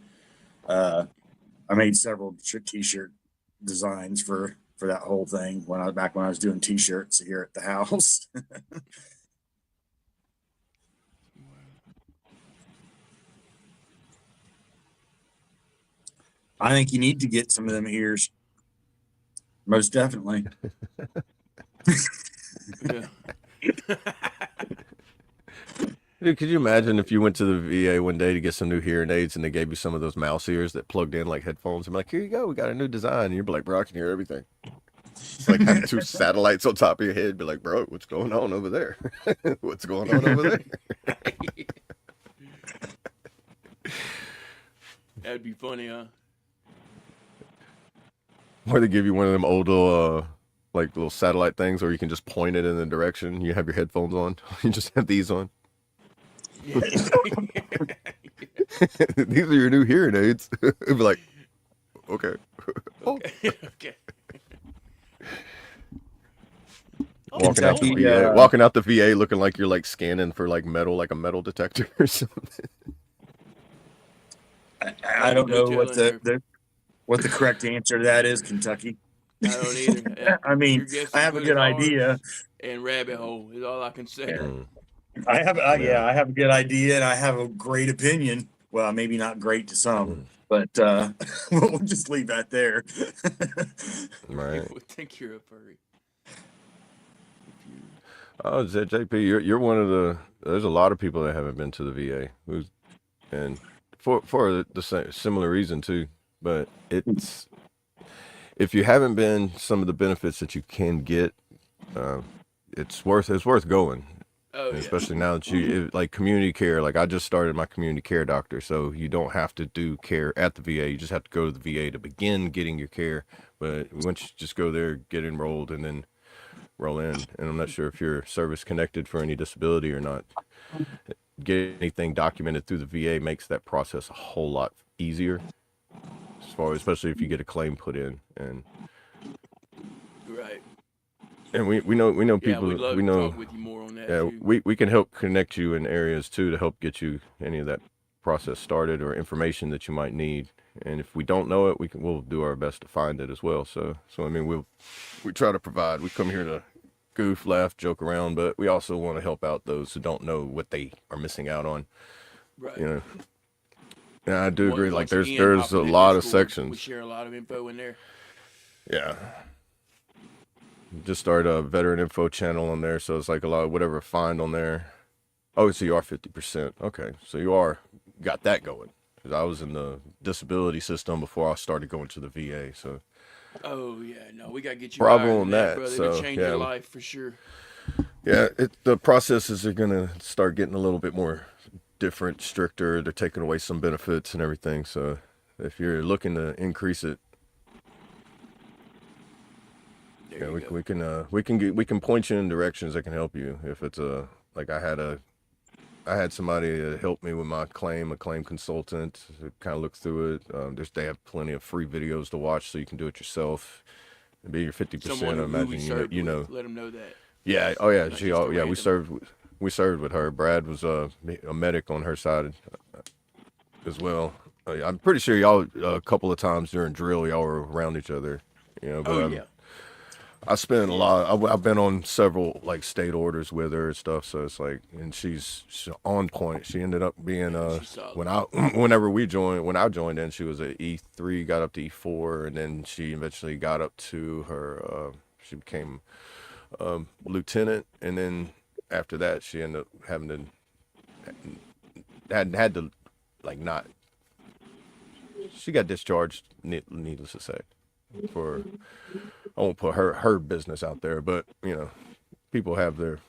I made several t-shirt designs for that whole thing when I was doing t-shirts here at the house. I think you need to get some of them ears. Most definitely. Yeah. Dude, could you imagine if you went to the VA one day to get some new hearing aids and they gave you some of those mouse ears that plugged in like headphones? I'm like, here you go, we got a new design. And you'd be like, bro, I can hear everything. It's like having two satellites on top of your head. Be like, bro, what's going on over there? What's going on over there? That'd be funny, huh? Or they give you one of them old like little satellite things where you can just point it in the direction. You have your headphones on. You just have these on. Yeah. These are your new hearing aids. It'd be like, okay. Okay. Okay. Walking out the VA, walking out the VA looking like you're like scanning for like metal, like a metal detector or something. I don't know what the correct answer to that is, Kentucky. I don't either. I mean, Your guess I is have a as good ours. idea. And rabbit hole is all I can say. I have a good idea and I have a great opinion. Well, maybe not great to some, but we'll just leave that there. Right. People think you're a furry. Oh, JP, you're one of the. There's a lot of people that haven't been to the VA, and for the same, similar reason too. But it's if you haven't been, some of the benefits that you can get, it's worth going. Oh, yeah. Especially now that like community care. Like I just started my community care doctor, so you don't have to do care at the VA. You just have to go to the VA to begin getting your care. But once you just go there, get enrolled, and then roll in. And I'm not sure if you're service connected for any disability or not. Getting anything documented through the VA makes that process a whole lot easier, especially if you get a claim put in. And right. And we know people. We'd love we to know. talk with you more on that. Yeah, too. we can help connect you in areas too to help get you any of that process started or information that you might need. And if we don't know it, we'll do our best to find it as well. So I mean, we try to provide. We come here to goof, laugh, joke around, but we also want to help out those who don't know what they are missing out on. Right. You know. And I do agree. Like Once there's again, a hopping in lot of Discord, sections. We share a lot of info in there. Yeah. Just started a veteran info channel on there, so it's like a lot of whatever I find on there. Oh, so you are 50%. Okay, so you got that going. Because I was in the disability system before I started going to the VA. So. Oh yeah, no, we gotta get you Bravo higher on than that, that, brother. so, It'll change yeah. your life for sure. Yeah, the processes are gonna start getting a little bit more different, stricter. They're taking away some benefits and everything. So if you're looking to increase it, yeah, we can point you in directions that can help you. If it's like I had somebody that helped me with my claim, a claim consultant, kind of look through it. They have plenty of free videos to watch, so you can do it yourself. And be your 50%. Someone I who we imagine served you know. with, let them know that. Yeah. Oh yeah. Not She. just a Oh yeah. We served with her. Brad was a medic on her side as well. I'm pretty sure y'all a couple of times during drill y'all were around each other. You know. But, Oh yeah. I spent a lot. I've been on several like state orders with her and stuff. So it's like, and she's on point. She ended up being when I joined in, she was at E3, got up to E4, and then she eventually got up to her. She became lieutenant, and then after that, she ended up having to had to like not. She got discharged. Needless to say, for. I won't put her business out there, but you know, people have their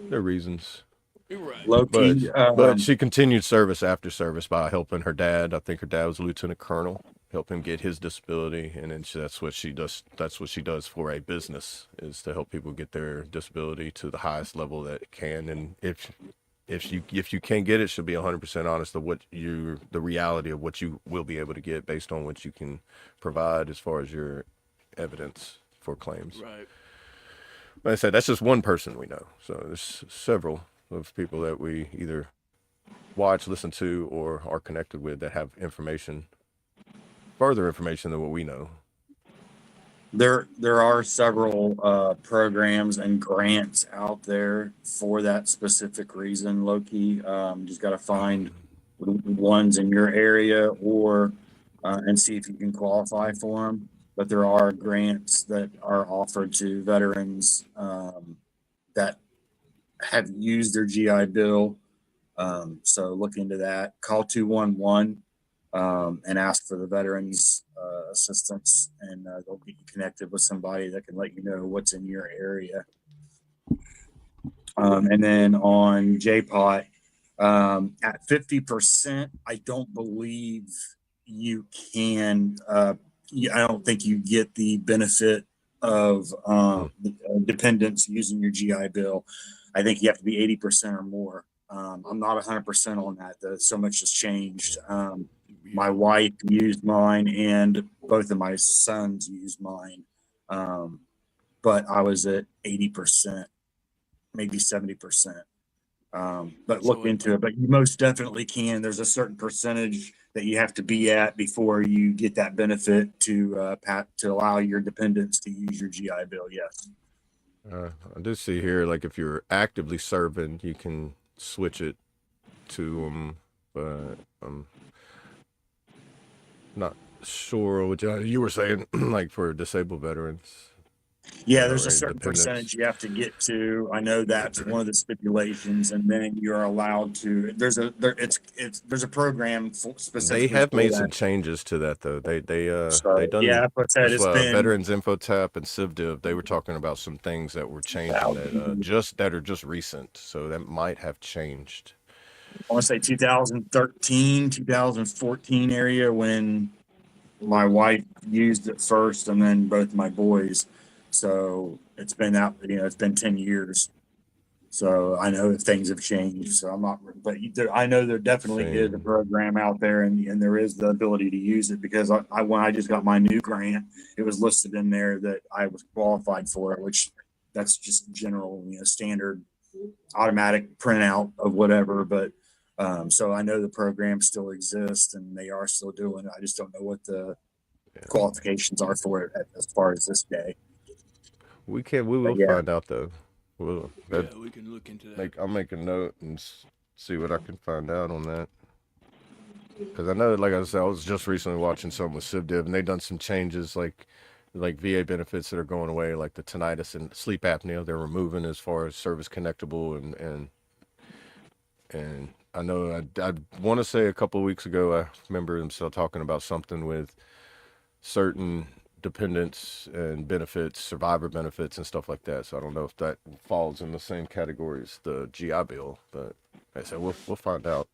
reasons. You're right. Low key, But she continued service after service by helping her dad. I think her dad was a lieutenant colonel, help him get his disability, and then that's what she does. That's what she does for a business, is to help people get their disability to the highest level that it can. And if you can't get it, she'll be 100% honest of the reality of what you will be able to get based on what you can provide as far as your evidence for claims. Right. Like I said, that's just one person we know. So there's several of people that we either watch, listen to, or are connected with that have further information than what we know? There are several programs and grants out there for that specific reason, Loki. Just got to find ones in your area or and see if you can qualify for them. But there are grants that are offered to veterans that have used their GI Bill. So look into that. Call 211 and ask for the veterans assistance, and they'll get you connected with somebody that can let you know what's in your area. And then on JPOT, at 50%, I don't believe you can. I don't think you get the benefit of dependents using your GI Bill. I think you have to be 80% or more. I'm not 100% on that, though. So much has changed. My wife used mine, and both of my sons used mine. But I was at 80%, maybe 70%. But look into it. But you most definitely can. There's a certain percentage that you have to be at before you get that benefit to allow your dependents to use your GI Bill. Yes. I do see here, like if you're actively serving, you can switch it to but not sure what you were saying, like for disabled veterans. Yeah, there's a certain percentage you have to get to. I know that's one of the stipulations, and then you're allowed to. There's a program specifically. They have made some changes to that, though. They done. Yeah, that's what I said. It's been Veterans InfoTap and CivDiv. They were talking about some things that were changing that are just recent, so that might have changed. I want to say 2013, 2014 area when my wife used it first, and then both my boys. So it's been out, it's been 10 years. So I know if things have changed. So I'm not, but I know there definitely is a program out there, and there is the ability to use it, because when I just got my new grant, it was listed in there that I was qualified for it, which that's just general, standard automatic printout of whatever. But so I know the program still exists and they are still doing it. I just don't know what the qualifications are for it as far as this day. We will find out, though. We can look into that. I'll make a note and see what I can find out on that. Because I know, like I said, I was just recently watching something with CivDiv, and they done some changes, like VA benefits that are going away, like the tinnitus and sleep apnea. They're removing as far as service connectable, and I know I want to say a couple of weeks ago, I remember them still talking about something with certain dependents and benefits, survivor benefits and stuff like that. So I don't know if that falls in the same category as the GI Bill, but like I said, we'll find out.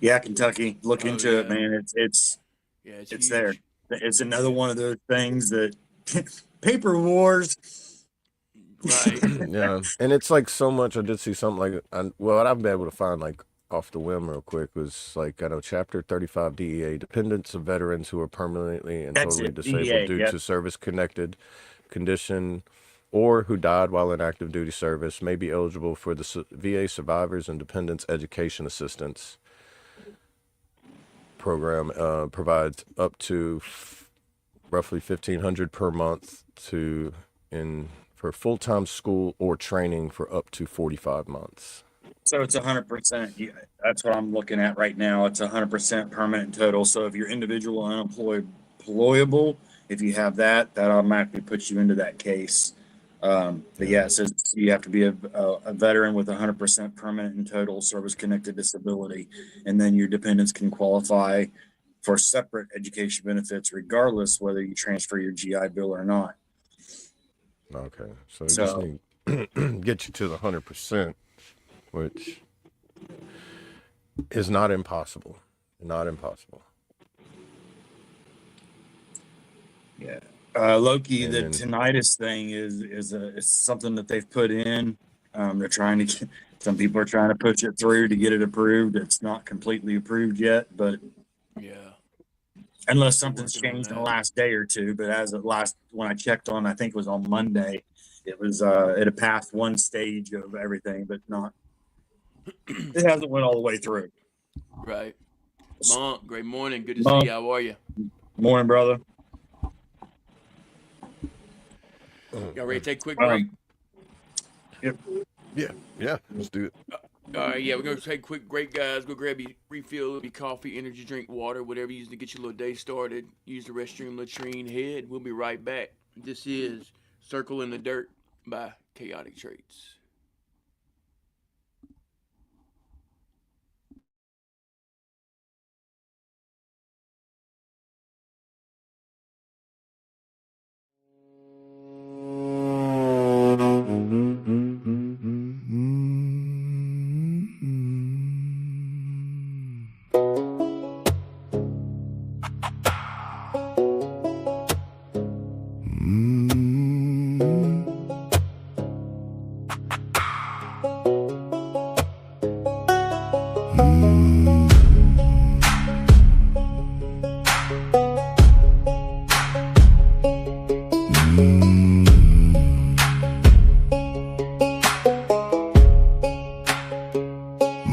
Yeah, Kentucky, look into it, man. It's there. It's another one of those things that paper wars. Right. Yeah, and it's like so much. I did see something what I've been able to find like off the whim real quick was like, I know Chapter 35 DEA, dependents of veterans who are permanently and totally disabled due to service-connected condition or who died while in active duty service may be eligible for the VA Survivors and Dependents Education Assistance Program. Provides up to roughly $1,500 per month for full-time school or training for up to 45 months. So it's 100%. That's what I'm looking at right now. It's 100% permanent total. So if you're individual unemployable, if you have that automatically puts you into that case. But yeah, it says you have to be a veteran with 100% permanent and total service-connected disability, and then your dependents can qualify for separate education benefits regardless whether you transfer your GI Bill or not. Okay, so just need get you to the 100%, which is not impossible. Not impossible. Yeah, Loki, the tinnitus thing is something that they've put in. They're trying to some people are trying to push it through to get it approved. It's not completely approved yet, but unless something's working on changed in the that. last day or two. But as of last, when I checked on, I think it was on Monday, it was it had passed one stage of everything, but not. It hasn't went all the way through. Right. Monk, great morning. Good to Monk. see you. How are you? Morning, brother. Y'all ready to take a quick break? Yep. Yeah, let's do it. All right, yeah, we're going to take a quick break, guys. Go grab your refill of your coffee, energy drink, water, whatever you use to get your little day started. Use the restroom, latrine, head. We'll be right back. This is Circle in the Dirt by Chaotic Traits.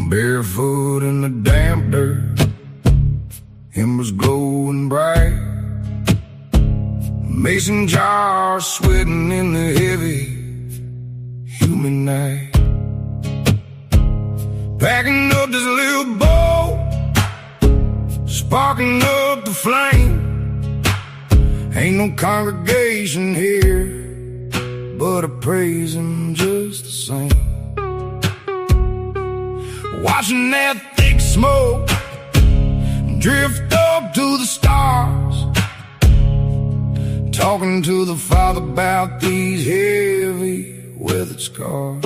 Barefoot in the damp dirt, embers glowing bright. Mason jars sweating in the heavy, humid night. Packing up this little boat, sparking up the flame. Ain't no congregation here, but I praise him just the same. Watching that thick smoke drift up to the stars, talking to the Father about these heavy weathered scars.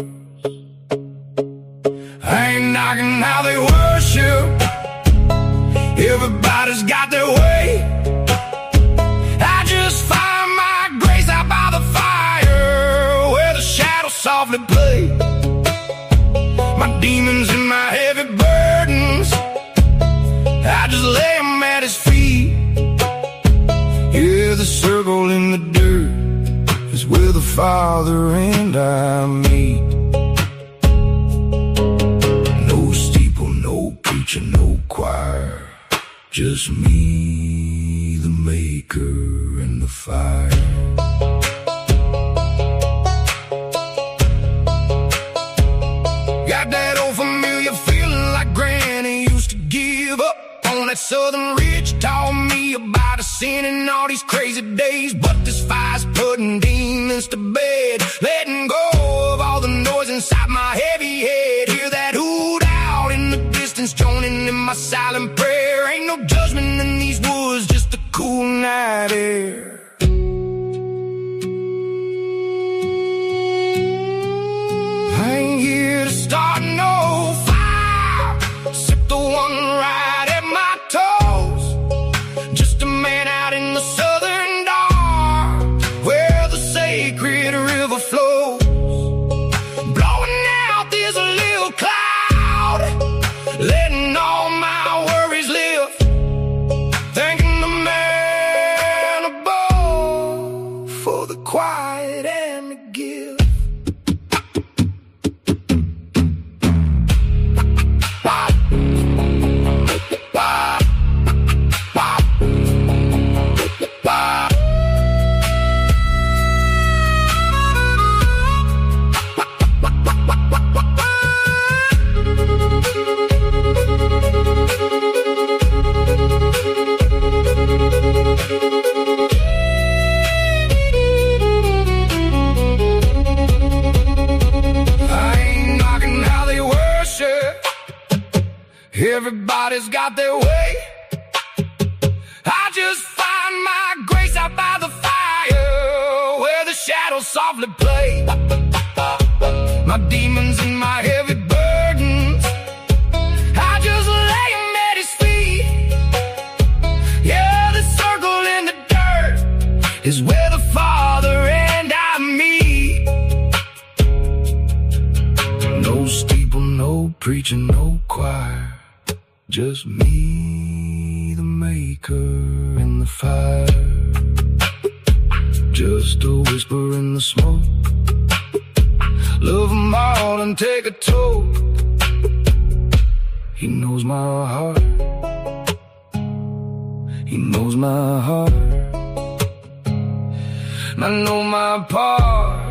I ain't knocking how they worship, everybody's got their way. I just find my grace out by the fire, where the shadows softly play. My demons and my heavy burdens, I just lay them at his feet. Yeah, the circle in the dirt is where the Father and I meet. No steeple, no preacher, no choir, just me, the maker, and the fire. Got that old familiar feeling like Granny used to give up on that southern ridge. Taught me about a sin and all these crazy days, but this fire's putting demons to bed. Letting go of all the noise inside my heavy head. Hear that hoot out in the distance, joining in my silent prayer. Ain't no judgment in these woods, just a cool night air. I ain't here to start no fire, except the one right at my toes. Just a man out in the southern dark, where the sacred river flows. Blowing out this little cloud, letting all my worries lift. Thanking the man above for the quiet and the gift. Everybody's got their way. I just find my grace out by the fire, where the shadows softly play. My demons and my heavy burdens, I just lay them at his feet. Yeah, the circle in the dirt is where the Father and I meet. No steeple, no preaching, no choir, just me, the maker, the fire, just a whisper in the smoke. Love him all and take a toll. He knows my heart. He knows my heart. And I know my part.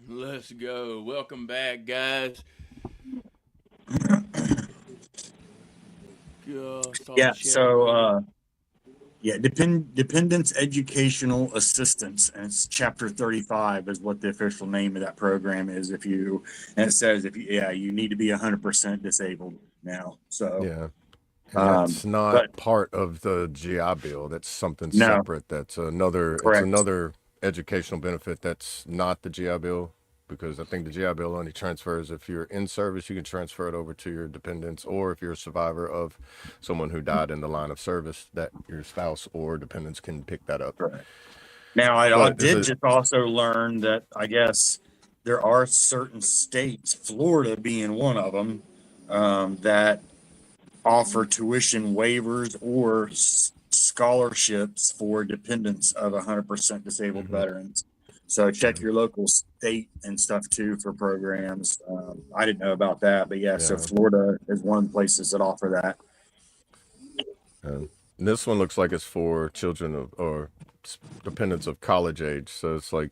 Let's go. Welcome back, guys. Yeah, so Dependents Educational Assistance, and it's Chapter 35 is what the official name of that program is. And it says you need to be 100% disabled now. So yeah, and that's not part of the GI Bill. That's something separate. That's another. Correct. It's another educational benefit that's not the GI Bill, because I think the GI Bill only transfers if you're in service. You can transfer it over to your dependents, or if you're a survivor of someone who died in the line of service, that your spouse or dependents can pick that up. Right. Now, I did just also learn that I guess there are certain states, Florida being one of them, that offer tuition waivers or scholarships for dependents of 100% disabled veterans. So check your local state and stuff too for programs. I didn't know about that, but so Florida is one of the places that offer that. And this one looks like it's for children or dependents of college age. So it's like,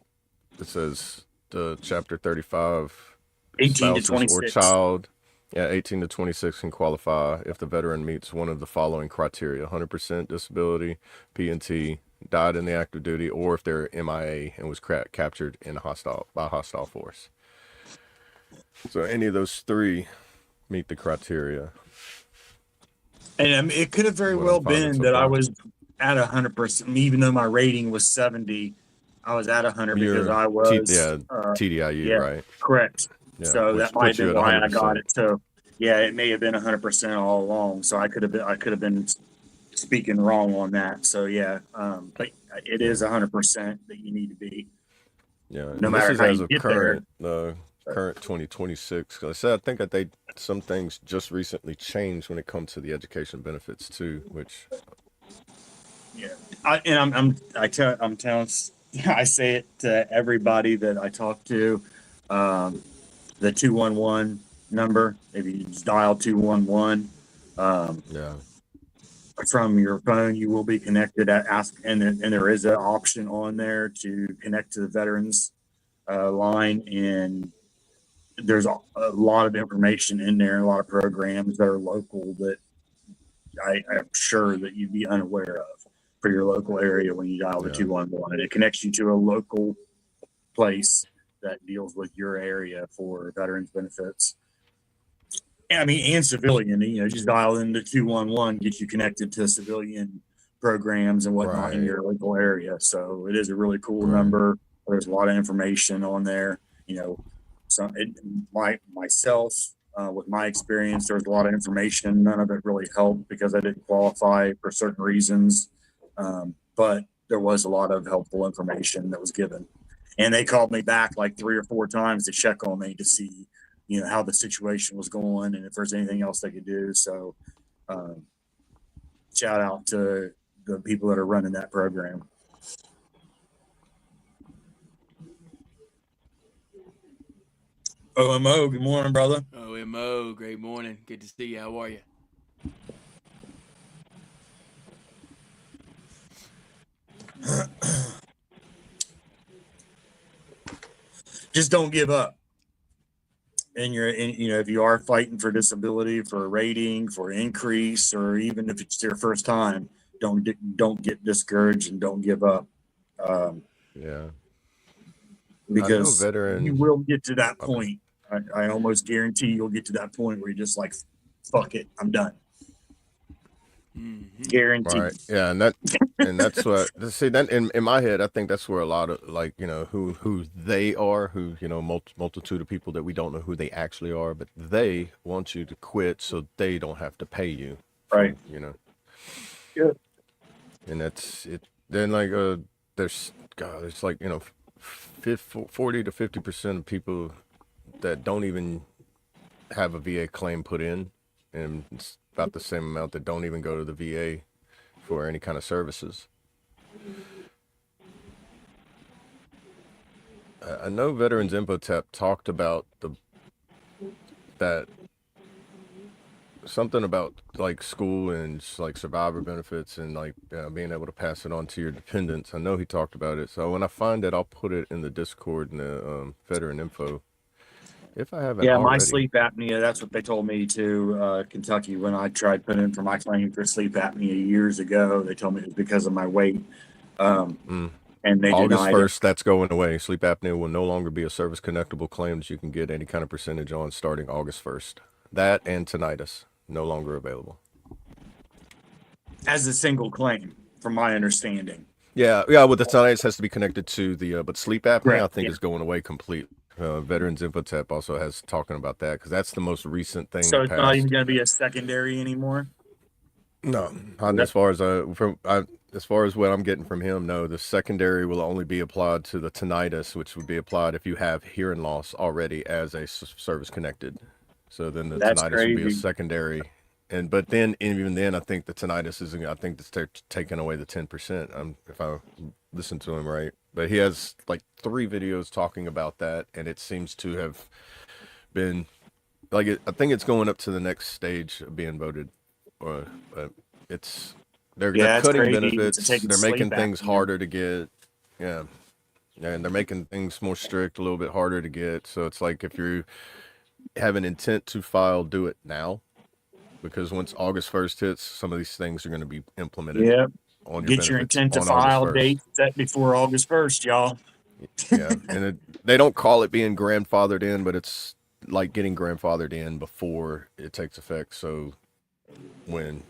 it says the Chapter 35, 18 to 26. Or child, 18 to 26 can qualify if the veteran meets one of the following criteria: 100% disability, P&T, died in the active duty, or if they're MIA and was captured by a hostile force. So any of those three meet the criteria. And it could have very well been that I was at 100%, even though my rating was 70. I was at 100 because I was TDIU, right? Correct. Yeah, so that might have been why I got it. So it may have been 100% all along. So I could have been speaking wrong on that. So but it is 100% that you need to be. Yeah, no matter how you get current, the current 2026. Because I said, I think that some things just recently changed when it comes to the education benefits too, which. I say it to everybody that I talk to. The 211 number, if you just dial 211, from your phone, you will be connected and there is an option on there to connect to the veterans line, and there's a lot of information in there, a lot of programs that are local that I'm sure that you'd be unaware of for your local area when you dial the 211. It connects you to a local place that deals with your area for veterans benefits. And civilian, just dial into 211, get you connected to civilian programs and whatnot in your local area. So it is a really cool number. There's a lot of information on there. Myself, with my experience, there's a lot of information. None of it really helped because I didn't qualify for certain reasons. But there was a lot of helpful information that was given. And they called me back like 3 or 4 times to check on me to see, how the situation was going and if there's anything else they could do. So shout out to the people that are running that program. OMO, good morning, brother. OMO, great morning. Good to see you. How are you? Just don't give up. And if you are fighting for disability, for a rating, for increase, or even if it's your first time, don't get discouraged and don't give up. Because you will get to that point. I almost guarantee you'll get to that point where you're just like, fuck it, I'm done. Guaranteed. Right. Yeah, and that's what see that in my head. I think that's where a lot of like who they are, who multitude of people that we don't know who they actually are, but they want you to quit so they don't have to pay you. Right. Yeah. And that's it. Then like there's it's like 40 to 50% of people that don't even have a VA claim put in, and it's about the same amount that don't even go to the VA for any kind of services. I know Veterans Infotep talked about that something about like school and like survivor benefits and like being able to pass it on to your dependents. I know he talked about it. So when I find it, I'll put it in the Discord and the veteran info. If I haven't Yeah, already. my sleep apnea, that's what they told me to Kentucky when I tried putting in for my claim for sleep apnea years ago. They told me it was because of my weight. And they August denied 1st, that's going away. Sleep apnea will no longer be a service connectable claim that you can get any kind of percentage on starting August 1st. That and tinnitus, no longer available. As a single claim, from my understanding. Yeah, with the tinnitus has to be connected to the, but sleep apnea, Correct, I think, is going away completely. Veterans Infotep also has talking about that because that's the most recent thing. So it's not even going to be a secondary anymore? No, as far as as far as what I'm getting from him, no. The secondary will only be applied to the tinnitus, which would be applied if you have hearing loss already as a service connected. So then the tinnitus will be a secondary, but then even then, I think the tinnitus isn't. I think they're taking away the 10%. If I listen to him right, but he has like 3 videos talking about that, and it seems to have been like I think it's going up to the next stage of being voted. But they're cutting benefits. They're making things harder to get. Yeah, and they're making things more strict, a little bit harder to get. So it's like if you have an intent to file, do it now, because once August 1st hits, some of these things are going to be implemented. Yep. On Get your intent to file date set before August 1st, y'all. Yeah, and they don't call it being grandfathered in, but it's like getting grandfathered in before it takes effect. So when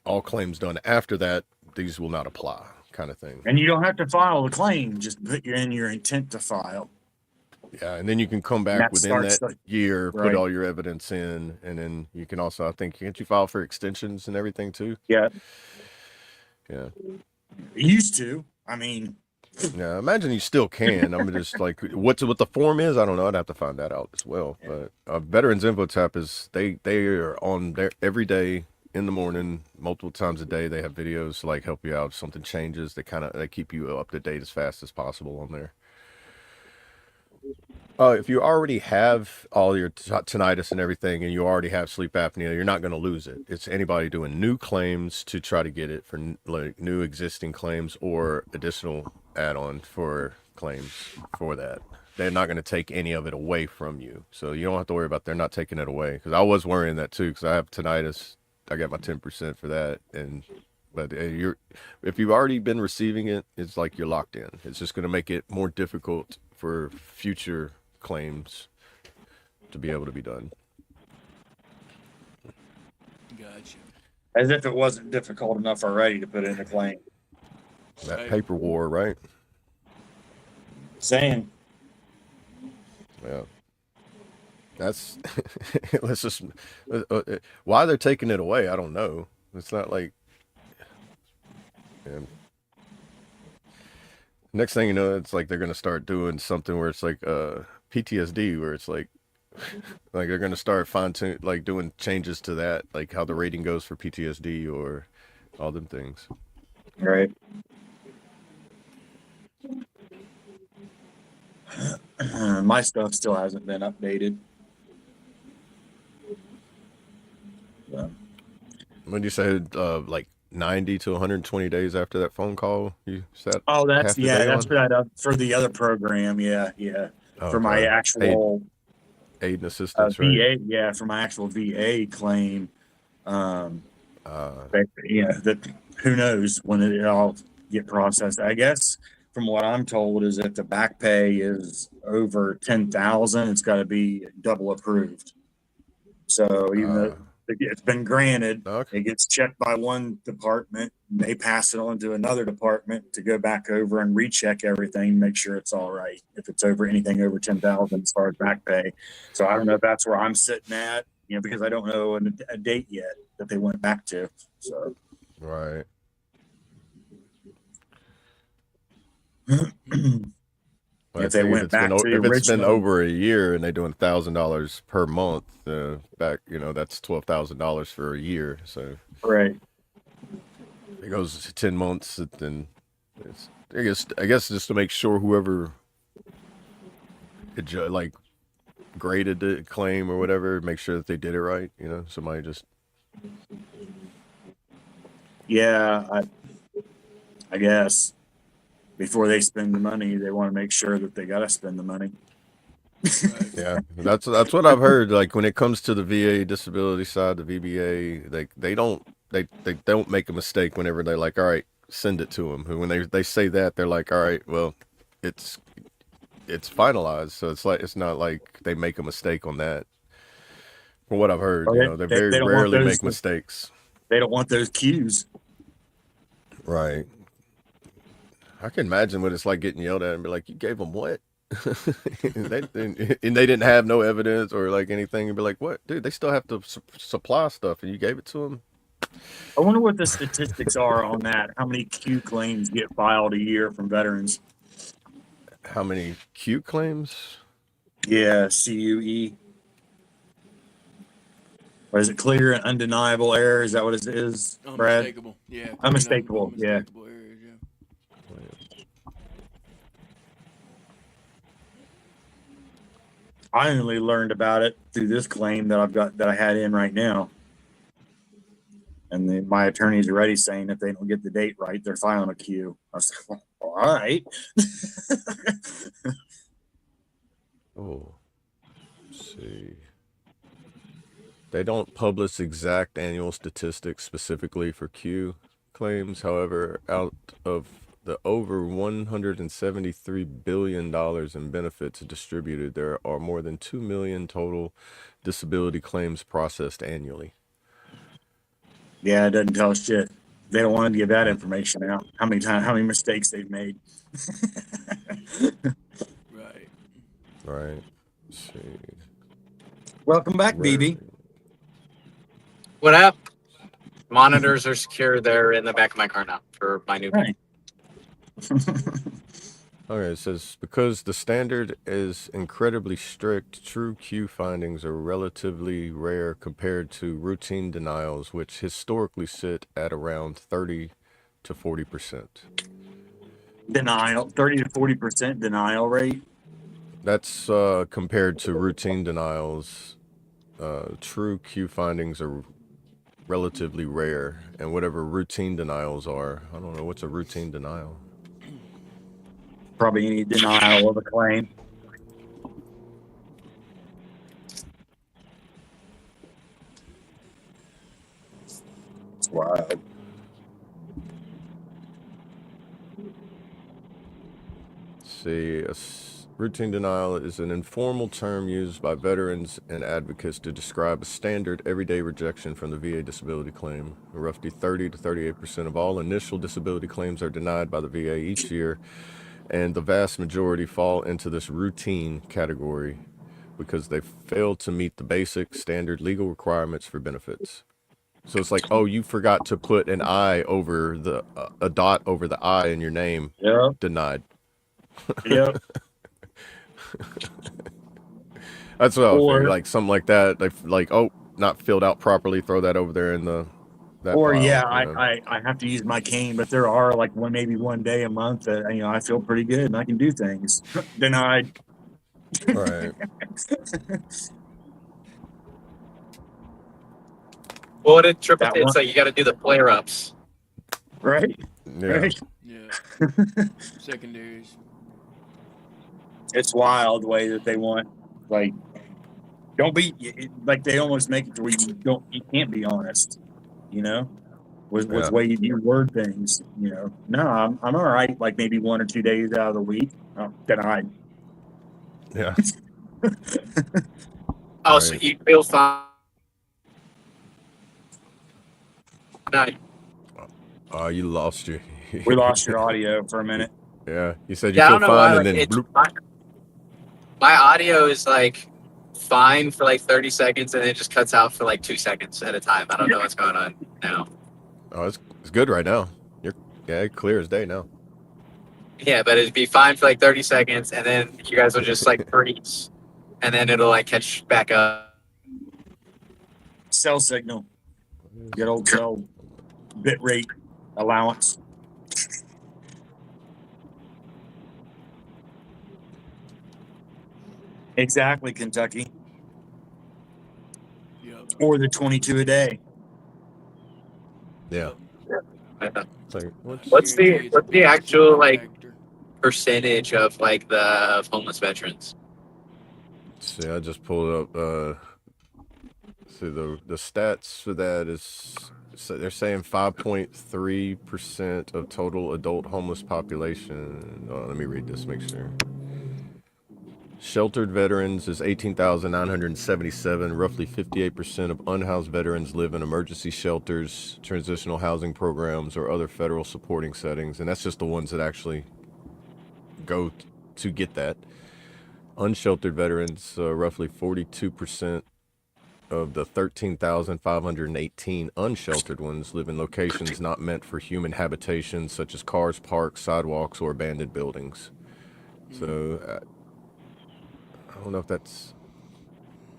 all claims done after that, these will not apply, kind of thing. And you don't have to file a claim; just put in your intent to file. Yeah, and then you can come back within that year, put all your evidence in, and then you can also, I think, can't you file for extensions and everything too? Yeah. Yeah. Used to. I mean. Yeah, imagine you still can. I'm just like, what the form is, I don't know. I'd have to find that out as well. But Veterans Infotep is they are on there every day in the morning, multiple times a day. They have videos to like help you out if something changes. They keep you up to date as fast as possible on there. If you already have all your tinnitus and everything, and you already have sleep apnea, you're not going to lose it. It's anybody doing new claims to try to get it for like new existing claims or additional add-on for claims for that. They're not going to take any of it away from you, so you don't have to worry about they're not taking it away. Because I was worrying that too, because I have tinnitus. I got my 10% for that, but if you've already been receiving it, it's like you're locked in. It's just going to make it more difficult for future claims to be able to be done. Gotcha. As if it wasn't difficult enough already to put in a claim. That paper war, right? Saying. Yeah. That's let's just why they're taking it away, I don't know. It's not like next thing you know, it's like they're gonna start doing something where it's like PTSD, where it's like like they're gonna start like doing changes to that, like how the rating goes for PTSD or all them things. Right. My stuff still hasn't been updated. Yeah. When you say like 90 to 120 days after that phone call, you said? Oh, that's for that for the other program. Yeah. Oh, for my actual aid and assistance, VA. right? Yeah, for my actual VA claim. That who knows when it all get processed. I guess from what I'm told is if the back pay is over 10,000, it's got to be double approved. So even though It's been granted. Okay. It gets checked by one department. And they pass it on to another department to go back over and recheck everything, make sure it's all right. If it's over anything over 10,000 as far as back pay. So I don't know if that's where I'm sitting at, because I don't know a date yet that they went back to. So Right. if they went back to the if it's been original, over a year and they're doing $1,000 per month, back, that's $12,000 for a year. So right. if it goes to 10 months, then it's, I guess just to make sure whoever like graded the claim or whatever, make sure that they did it right. Somebody just. Yeah, I guess before they spend the money, they want to make sure that they got to spend the money. Yeah, that's what I've heard. Like when it comes to the VA disability side, the VBA, they don't make a mistake whenever they're like, all right, send it to them. When they say that, they're like, all right, well, it's finalized, so it's not like they make a mistake on that. From what I've heard, they very rarely make mistakes. They don't want those cues. Right. I can imagine what it's like getting yelled at and be like, you gave them what? and they didn't have no evidence or like anything. You'd be like, what? Dude, they still have to supply stuff and you gave it to them? I wonder what the statistics are on that. How many Q claims get filed a year from veterans? How many Q claims? Yeah, CUE. Or is it clear and undeniable error? Is that what it is, Brad? Unmistakable. Yeah. Unmistakable. Yeah. Errors, yeah. I only learned about it through this claim that I had in right now. And then my attorney's already saying if they don't get the date right, they're filing a Q. I was like, well, all right. Oh, let's see. They don't publish exact annual statistics specifically for Q claims. However, out of the over $173 billion in benefits distributed, there are more than 2 million total disability claims processed annually. Yeah, it doesn't tell us shit. They don't want to give that information out. How many mistakes they've made. Right. Right. Let's see. Welcome back, BB. What up? Monitors are secure. They're in the back of my car now for my new. Right. Okay, it says, because the standard is incredibly strict, true Q findings are relatively rare compared to routine denials, which historically sit at around 30 to 40%. Denial, 30 to 40% denial rate. That's compared to routine denials. True Q findings are relatively rare, and whatever routine denials are, I don't know, what's a routine denial? Probably any denial of a claim. It's wild. See, routine denial is an informal term used by veterans and advocates to describe a standard everyday rejection from the VA disability claim. Roughly 30 to 38% of all initial disability claims are denied by the VA each year, and the vast majority fall into this routine category because they fail to meet the basic standard legal requirements for benefits. So it's like, oh, you forgot to put an I over a dot over the I in your name. Yeah. Denied. Yep. That's what I was thinking, like something like that. They like, oh, not filled out properly. Throw that over there in that or pile, yeah, I have to use my cane, but there are like maybe one day a month that I feel pretty good and I can do things. Denied. Right. Well, it's like you got to do the flare ups. Right. Yeah. Right. Yeah. Secondaries. It's wild the way that they want, like, don't be like, they almost make it to where you can't be honest, with the way you word things, no, I'm all right. Like maybe 1 or 2 days out of the week. Oh, denied. Yeah. Oh, so you feel fine. No, Oh, you lost your. We lost your audio for a minute. Yeah, you said you yeah, I feel don't know why. fine, and Like, then it's bloop. my audio is like fine for like 30 seconds, and it just cuts out for like 2 seconds at a time. I don't know what's going on now. Oh, it's good right now. Yeah, clear as day now. Yeah, but it'd be fine for like 30 seconds, and then you guys will just like freeze, and then it'll like catch back up. Cell signal. Good old cell bit rate allowance. Exactly, Kentucky. Yep. Or the 22 a day. Yeah. It's like, What's Guarantee it's a what's the big actual like factor. percentage of like the homeless veterans? see, I just pulled up. See the stats for that is so they're saying 5.3% of total adult homeless population. Oh, let me read this. Make sure. Sheltered veterans is 18,977. Roughly 58% of unhoused veterans live in emergency shelters, transitional housing programs, or other federal supporting settings. And that's just the ones that actually go to get that. Unsheltered veterans, roughly 42% of the 13,518 unsheltered ones live in locations not meant for human habitation, such as cars, parks, sidewalks, or abandoned buildings. So I don't know if that's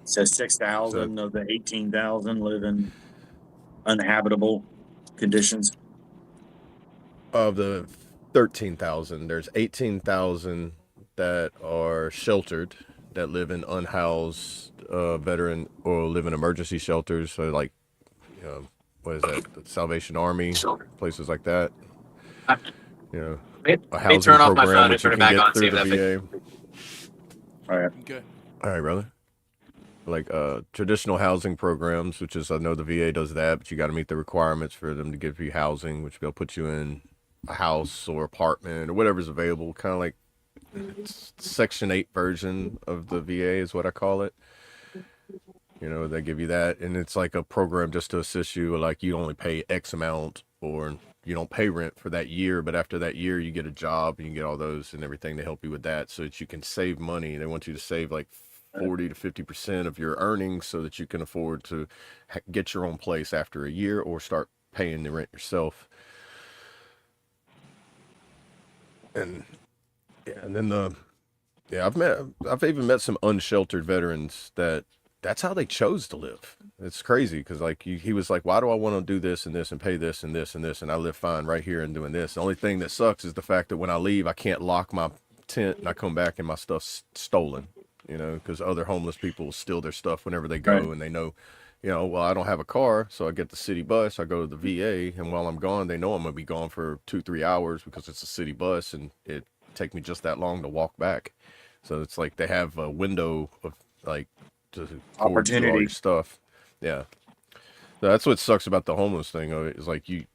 So 6,000 of the 18,000 live in uninhabitable conditions. of the 13,000. There's 18,000 that are sheltered that live in unhoused veteran or live in emergency shelters. So like, what is that? The Salvation Army, places like that. You know, a Let me housing turn off my program phone and that you turn it can back on get and see through if the that VA. All right. Okay. All right, brother. Like traditional housing programs, which is I know the VA does that, but you got to meet the requirements for them to give you housing, which they'll put you in a house or apartment or whatever's available. Kind of like Section 8 version of the VA is what I call it. You know, they give you that, and it's like a program just to assist you. Like you only pay X amount, or you don't pay rent for that year, but after that year, you get a job and you get all those and everything to help you with that, so that you can save money. They want you to save like 40 to 50% of your earnings, so that you can afford to get your own place after a year, or start paying the rent yourself. And yeah, and then I've even met some unsheltered veterans that's how they chose to live. It's crazy because like he was like, why do I want to do this and this and pay this and this and this, and I live fine right here and doing this. The only thing that sucks is the fact that when I leave, I can't lock my tent and I come back and my stuff's stolen. You know, because other homeless people steal their stuff whenever they go, Right. and they know, well, I don't have a car, so I get the city bus. I go to the VA, and while I'm gone, they know I'm gonna be gone for 2-3 hours because it's a city bus, and it take me just that long to walk back. So it's like they have a window of like to forward to all your Opportunity. stuff. Yeah. So that's what sucks about the homeless thing. Is like the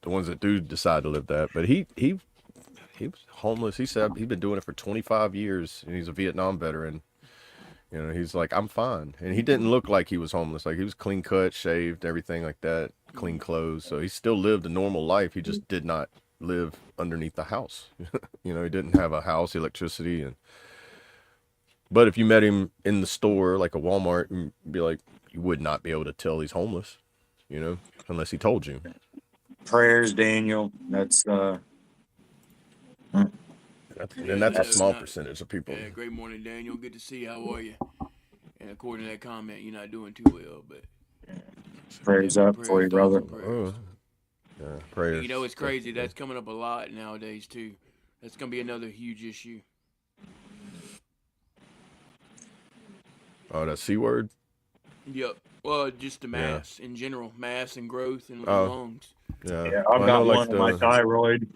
ones that do decide to live that. But he was homeless. He said he's been doing it for 25 years, and he's a Vietnam veteran. You know, he's like, I'm fine. And he didn't look like he was homeless. Like he was clean cut, shaved, everything like that, clean clothes. So he still lived a normal life. He just did not live underneath the house. He didn't have a house, electricity, but if you met him in the store, like a Walmart, you'd be like, you would not be able to tell he's homeless, unless he told you. Prayers, Daniel. That's And that's a small percentage of people. Yeah, great morning, Daniel. Good to see you. How are you? And according to that comment, you're not doing too well, but prayers up for you, thoughts, brother. and prayers. Yeah, prayers. You know, it's crazy. That's coming up a lot nowadays too. That's gonna be another huge issue. Oh, that C word? Yep. Well, just the mass in general, mass and growth and lungs. Yeah. Yeah, I've Well, I got know, one like on my thyroid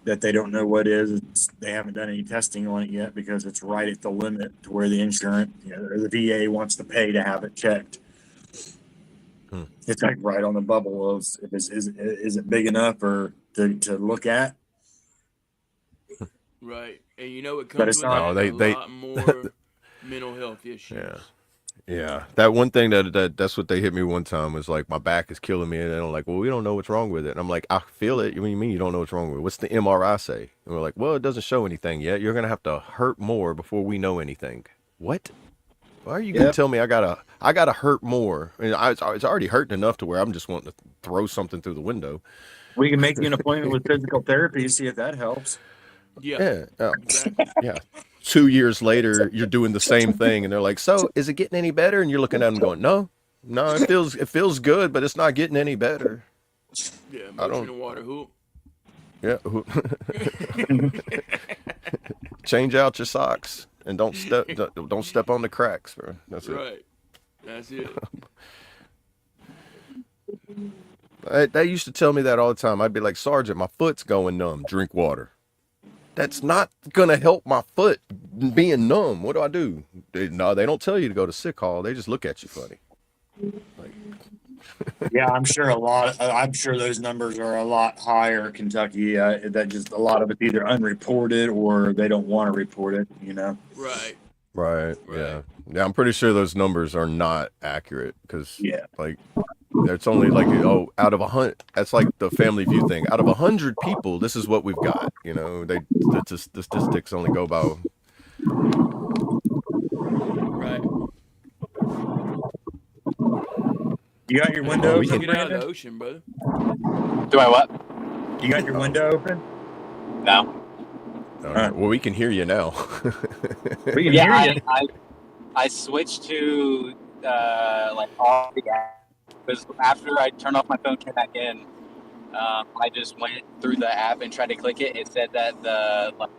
that they don't know what is. They haven't done any testing on it yet because it's right at the limit to where the insurance, or the VA wants to pay to have it checked. It's like right on the bubble of if is it big enough or to look at. Right, and you know it But comes it's with not. that they a lot more mental health issues. Yeah. Yeah, that one thing that's what they hit me one time was like my back is killing me, and they're like, well, we don't know what's wrong with it. And I'm like, I feel it. What do you mean you don't know what's wrong with it? What's the MRI say? And we're like, well, it doesn't show anything yet. You're gonna have to hurt more before we know anything. What? Why are you gonna tell me I gotta hurt more? And it's already hurting enough to where I'm just wanting to throw something through the window. We can make you an appointment with physical therapy, see if that helps. Yeah. Yeah, Exactly. yeah. 2 years later, you're doing the same thing, and they're like, so is it getting any better? And you're looking at them going, no, it feels good, but it's not getting any better. Yeah. I Motion don't. and water hoop. Yeah. Change out your socks and don't step on the cracks, bro. That's it. Right. That's it. They used to tell me that all the time. I'd be like, Sergeant, my foot's going numb. Drink water. That's not gonna help my foot being numb. What do I do? They don't tell you to go to sick hall. They just look at you funny. Yeah, I'm sure I'm sure those numbers are a lot higher in Kentucky. That just a lot of it's either unreported or they don't want to report it. Right. Right. Yeah. Yeah. I'm pretty sure those numbers are not accurate because like it's only like out of 100. That's like the Family View thing. Out of 100 people, this is what we've got. The statistics only go by. Right. You got your window We can open, get out of the Brandon? ocean, brother. Do I what? You got your window open? No. All right. Well, we can hear you now. We can Yeah, hear you. I switched to like all the apps because after I turned off my phone, came back in, I just went through the app and tried to click it. It said that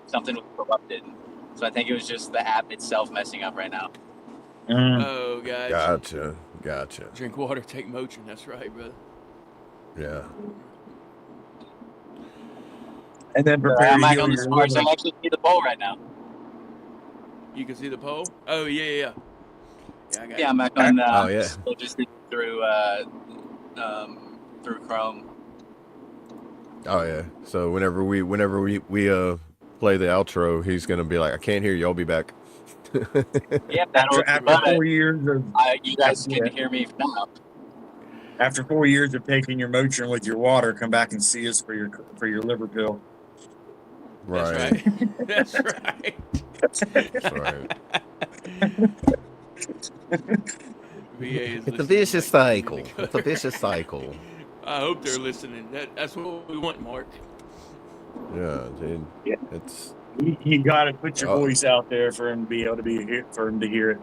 something was corrupted, so I think it was just the app itself messing up right now. Oh, Gotcha. Drink water, take motion. That's right, brother. Yeah. And then prepare I'm to back heal on the your smart, so I liver. actually see the pole right now. You can see the pole? Oh, yeah. Yeah, I got Yeah, it. I'm back on. Oh, yeah. Still just through Chrome. Oh yeah. So whenever we play the outro, he's gonna be like, I can't hear you. I'll be back. Yeah, that'll. After 4 years of You guys can hear me now. after 4 years of taking your Motrin with your water, come back and see us for your liver pill. Right. That's right. That's right. VA is It's a listening. vicious cycle. It's a vicious cycle. I hope they're listening. That's what we want, Mark. Yeah, dude. Yeah. It's You got to put your voice out there for him to be able to for him to hear it.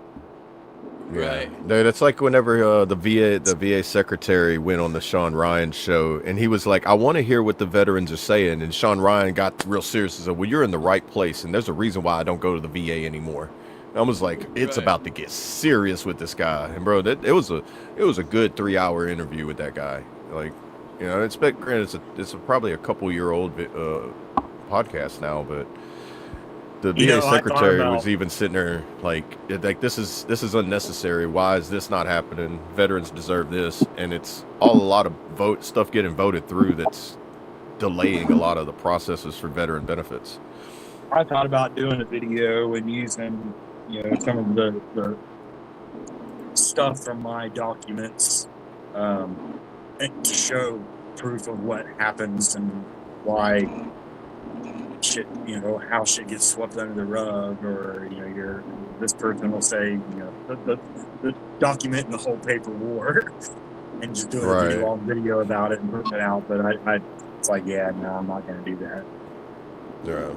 Right. Dude, it's like whenever the VA secretary went on the Sean Ryan show, and he was like, I want to hear what the veterans are saying. And Sean Ryan got real serious and said, well, you're in the right place, and there's a reason why I don't go to the VA anymore. And I was like, it's about to get serious with this guy. And bro, it was a good 3-hour interview with that guy. Like, granted, it's probably a couple-year-old podcast now, but the VA secretary was even sitting there like this is unnecessary. Why is this not happening? Veterans deserve this, and it's a lot of stuff getting voted through that's delaying a lot of the processes for veteran benefits. I thought about doing a video and using, some of the stuff from my documents to show proof of what happens and why shit, how shit gets swept under the rug, or this person will say, the document and the whole paper war, and just do a really long video about it and put it out. But it's like, no, I'm not going to do that. Yeah.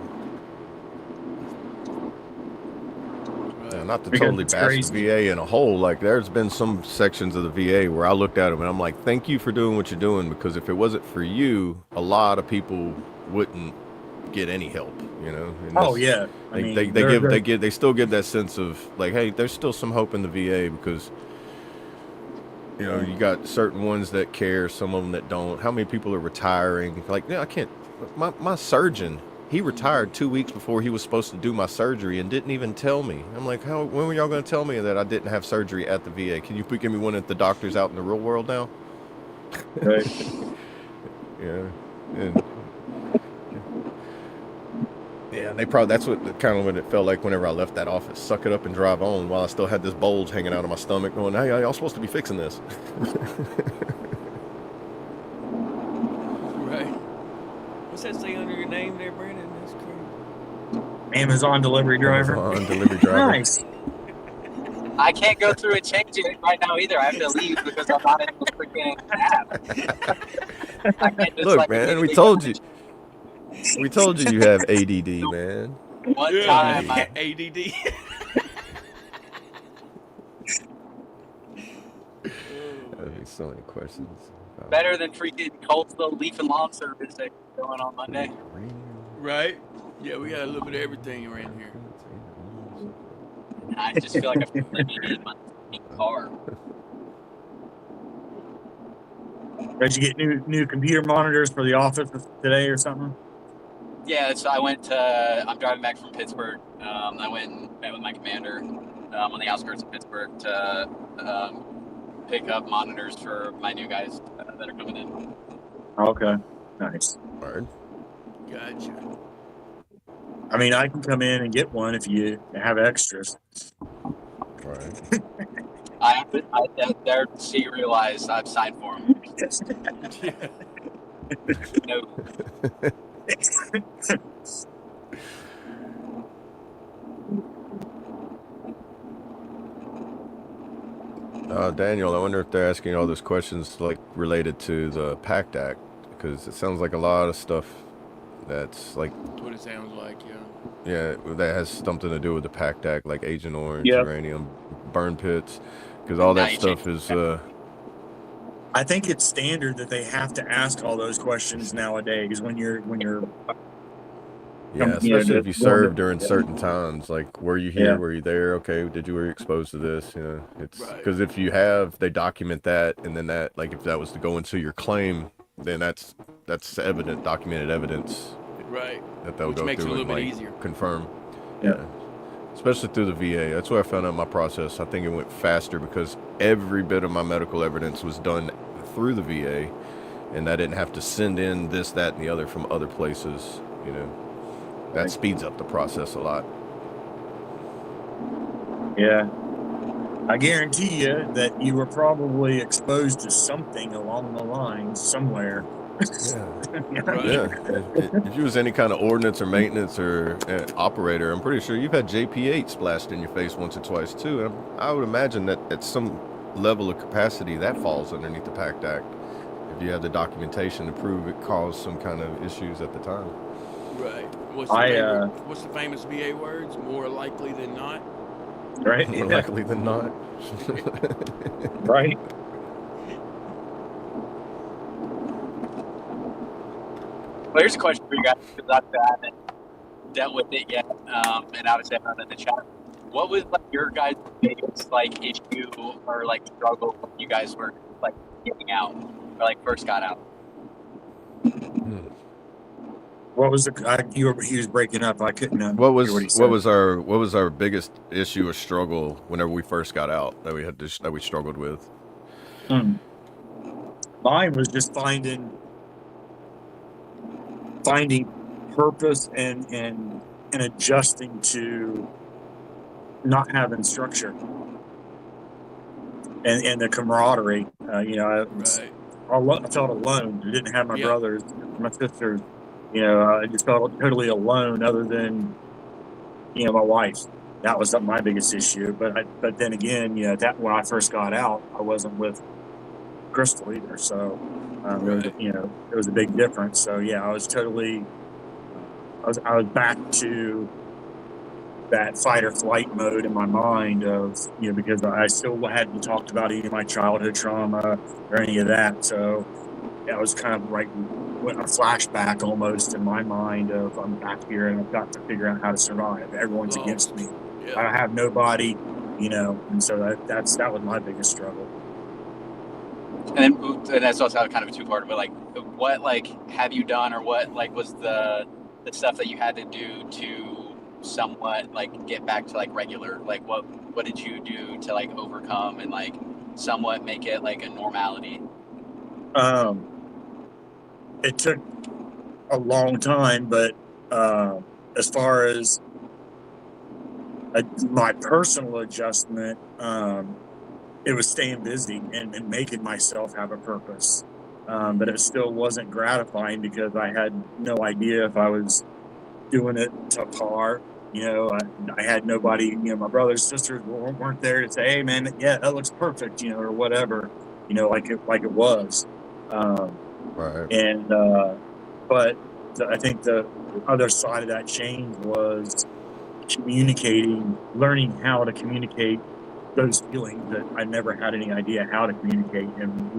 Not to totally bash the VA in a whole. Like, there's been some sections of the VA where I looked at them and I'm like, thank you for doing what you're doing, because if it wasn't for you, a lot of people wouldn't get any help. And they still give that sense of like, hey, there's still some hope in the VA, because you got certain ones that care, some of them that don't. How many people are retiring? Like, I can't. My surgeon, he retired 2 weeks before he was supposed to do my surgery and didn't even tell me. I'm like, when were y'all going to tell me that I didn't have surgery at the VA? Can you give me one at the doctors out in the real world now? Right. Yeah. And Yeah, and that's what kind of what it felt like whenever I left that office. Suck it up and drive on while I still had this bulge hanging out of my stomach going, hey, y'all supposed to be fixing this. Right. What's that say under your name there, Brandon? That's crazy. Amazon delivery driver. Amazon delivery driver. Nice. I can't go through and change it right now either. I have to leave because I'm not in the freaking app. I can't just, Look, man, we told you. We told you have ADD, man. One time, ADD. That'd be so many questions. better than freaking Coltsville Leaf and Lawn Service that going on Monday. Right? Yeah, we got a little bit of everything around here. I just feel like I'm living in my car. Did you get new computer monitors for the office today or something? Yeah, so I'm driving back from Pittsburgh. I went and met with my commander on the outskirts of Pittsburgh to pick up monitors for my new guys that are coming in. Okay, nice. Word. Gotcha. I mean, I can come in and get one if you have extras. Right. I they're serialized. I've signed for them. No. Daniel, I wonder if they're asking all those questions like related to the PACT Act, because it sounds like a lot of stuff that's like. That's what it sounds like, yeah. Yeah, that has something to do with the PACT Act, like Agent Orange, Yep. uranium, burn pits, because all that stuff is. I think it's standard that they have to ask all those questions nowadays when you're. Yeah, especially if you serve during certain times. Like, were you here? Yeah. Were you there? Okay, were you exposed to this? You know, it's Right. because if you they document that, and then that, like, if that was to go into your claim, then that's evident, documented evidence. Right. That they'll Which go makes it through a and little bit like easier. confirm. Yeah. Especially through the VA. That's where I found out my process. I think it went faster because every bit of my medical evidence was done through the VA, and I didn't have to send in this, that, and the other from other places. You know, that speeds up the process a lot. Yeah. I guarantee you that you were probably exposed to something along the line somewhere. Yeah. Right. Yeah. If you was any kind of ordnance or maintenance or operator, I'm pretty sure you've had JP8 splashed in your face once or twice too. And I would imagine that at some level of capacity that falls underneath the PACT Act. If you have the documentation to prove it caused some kind of issues at the time. Right. What's the famous VA words? More likely than not. Right? More likely than not. Right. Well, here's a question for you guys because I haven't dealt with it yet, and obviously I'm not in the chat. What was like your guys' biggest like issue or like struggle when you guys were like getting out or like first got out? What was he was breaking up. I couldn't. What hear what he said. was our biggest issue or struggle whenever we first got out that we struggled with? Mine was just finding purpose and adjusting to not having structure and the camaraderie. I felt alone. I didn't have my brothers, my sisters. I just felt totally alone, other than my wife. That was my biggest issue. But then again, that when I first got out, I wasn't with Crystal either. So it was a big difference. So I was totally. I was back to that fight or flight mode in my mind of because I still hadn't talked about any of my childhood trauma or any of that. So I was kind of a flashback almost in my mind of I'm back here and I've got to figure out how to survive. Everyone's against me. Yeah. I don't have nobody, and so that was my biggest struggle. And that's also kind of a two-part, but like, what like have you done, or what like was the stuff that you had to do to somewhat like get back to like regular? Like, what did you do to like overcome and like somewhat make it like a normality? It took a long time, but as far as my personal adjustment, it was staying busy and making myself have a purpose. But it still wasn't gratifying because I had no idea if I was doing it to par. I had nobody, my brothers, sisters weren't there to say, hey man, yeah, that looks perfect, or whatever, like it was. Right. And, but I think the other side of that change was communicating, learning how to communicate those feelings that I never had any idea how to communicate, and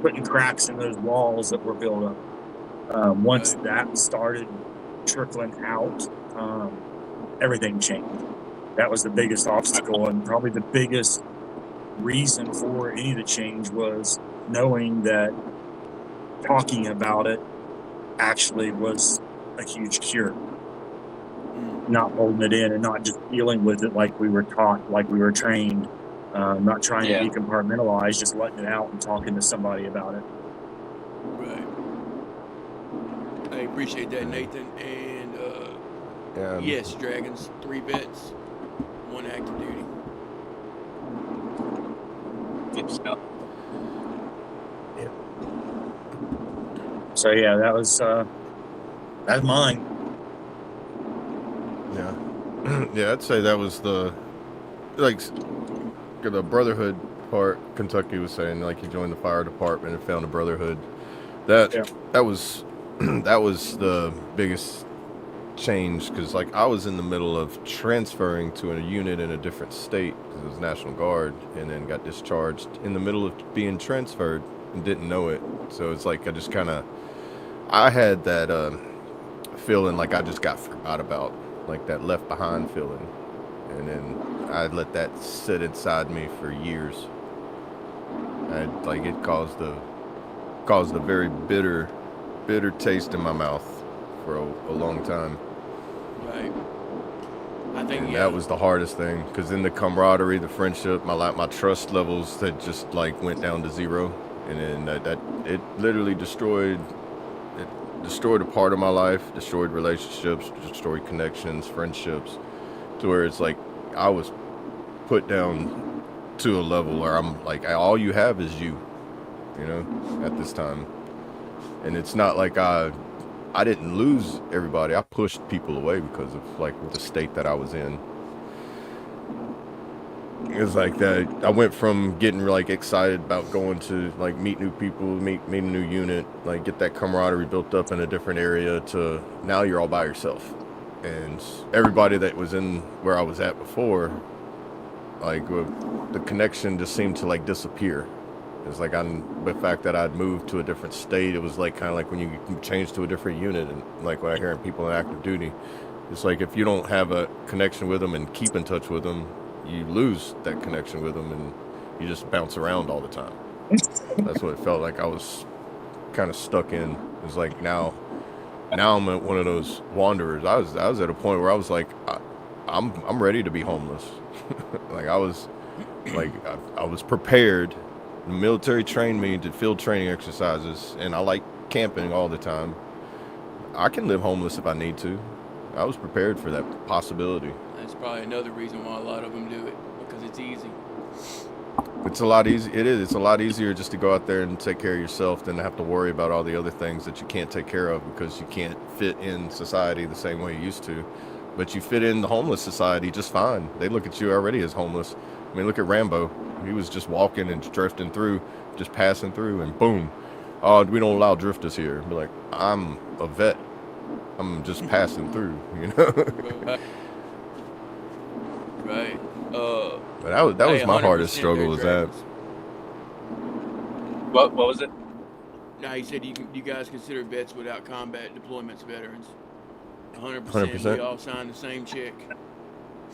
putting cracks in those walls that were built up. Once that started trickling out, everything changed. That was the biggest obstacle, and probably the biggest reason for any of the change was knowing that talking about it actually was a huge cure. Not holding it in and not just dealing with it like we were taught, like we were trained, not trying to be compartmentalized, just letting it out and talking to somebody about it. Right. I appreciate that, Nathan. And yes, Dragons, 3 vets, 1 active duty. Good stuff. So yeah, that's mine. Yeah, I'd say that was the brotherhood part. Kentucky was saying, like, he joined the fire department and found a brotherhood. That was that was the biggest change, because like I was in the middle of transferring to a unit in a different state because it was National Guard, and then got discharged in the middle of being transferred and didn't know it. So it's like I had that feeling like I just got forgot about, like that left behind feeling, and then I let that sit inside me for years. It caused a very bitter taste in my mouth for a long time. Right. I think that was the hardest thing, because then the camaraderie, the friendship, my trust levels that just like went down to zero, and then that it literally destroyed a part of my life, destroyed relationships, destroyed connections, friendships, to where it's like I was put down to a level where I'm like, all you have is you, at this time. And it's not like I didn't lose everybody. I pushed people away because of like the state that I was in. It was like that. I went from getting like excited about going to like meet new people, meet a new unit, like get that camaraderie built up in a different area, to now you're all by yourself. And everybody that was in where I was at before, like the connection just seemed to like disappear. It's like the fact that I'd moved to a different state, it was like kind of like when you change to a different unit, and like when I hear people in active duty, it's like if you don't have a connection with them and keep in touch with them, you lose that connection with them, and you just bounce around all the time. That's what it felt like I was kind of stuck in. It was like now I'm at one of those wanderers. I was at a point where I was like, I'm ready to be homeless. Like I was prepared. The military trained me to field training exercises, and I like camping all the time. I can live homeless if I need to. I was prepared for that possibility. That's probably another reason why a lot of them do it, because it's easy. It's a lot easy. It is. It's a lot easier just to go out there and take care of yourself than to have to worry about all the other things that you can't take care of because you can't fit in society the same way you used to. But you fit in the homeless society just fine. They look at you already as homeless. I mean, look at Rambo. He was just walking and drifting through, just passing through, and boom. Oh, we don't allow drifters here. Be like, I'm a vet. I'm just passing through, Right. But that was my hardest struggle, was that. What was it? No, he said you guys consider vets without combat deployments veterans. 100%. We all signed the same check.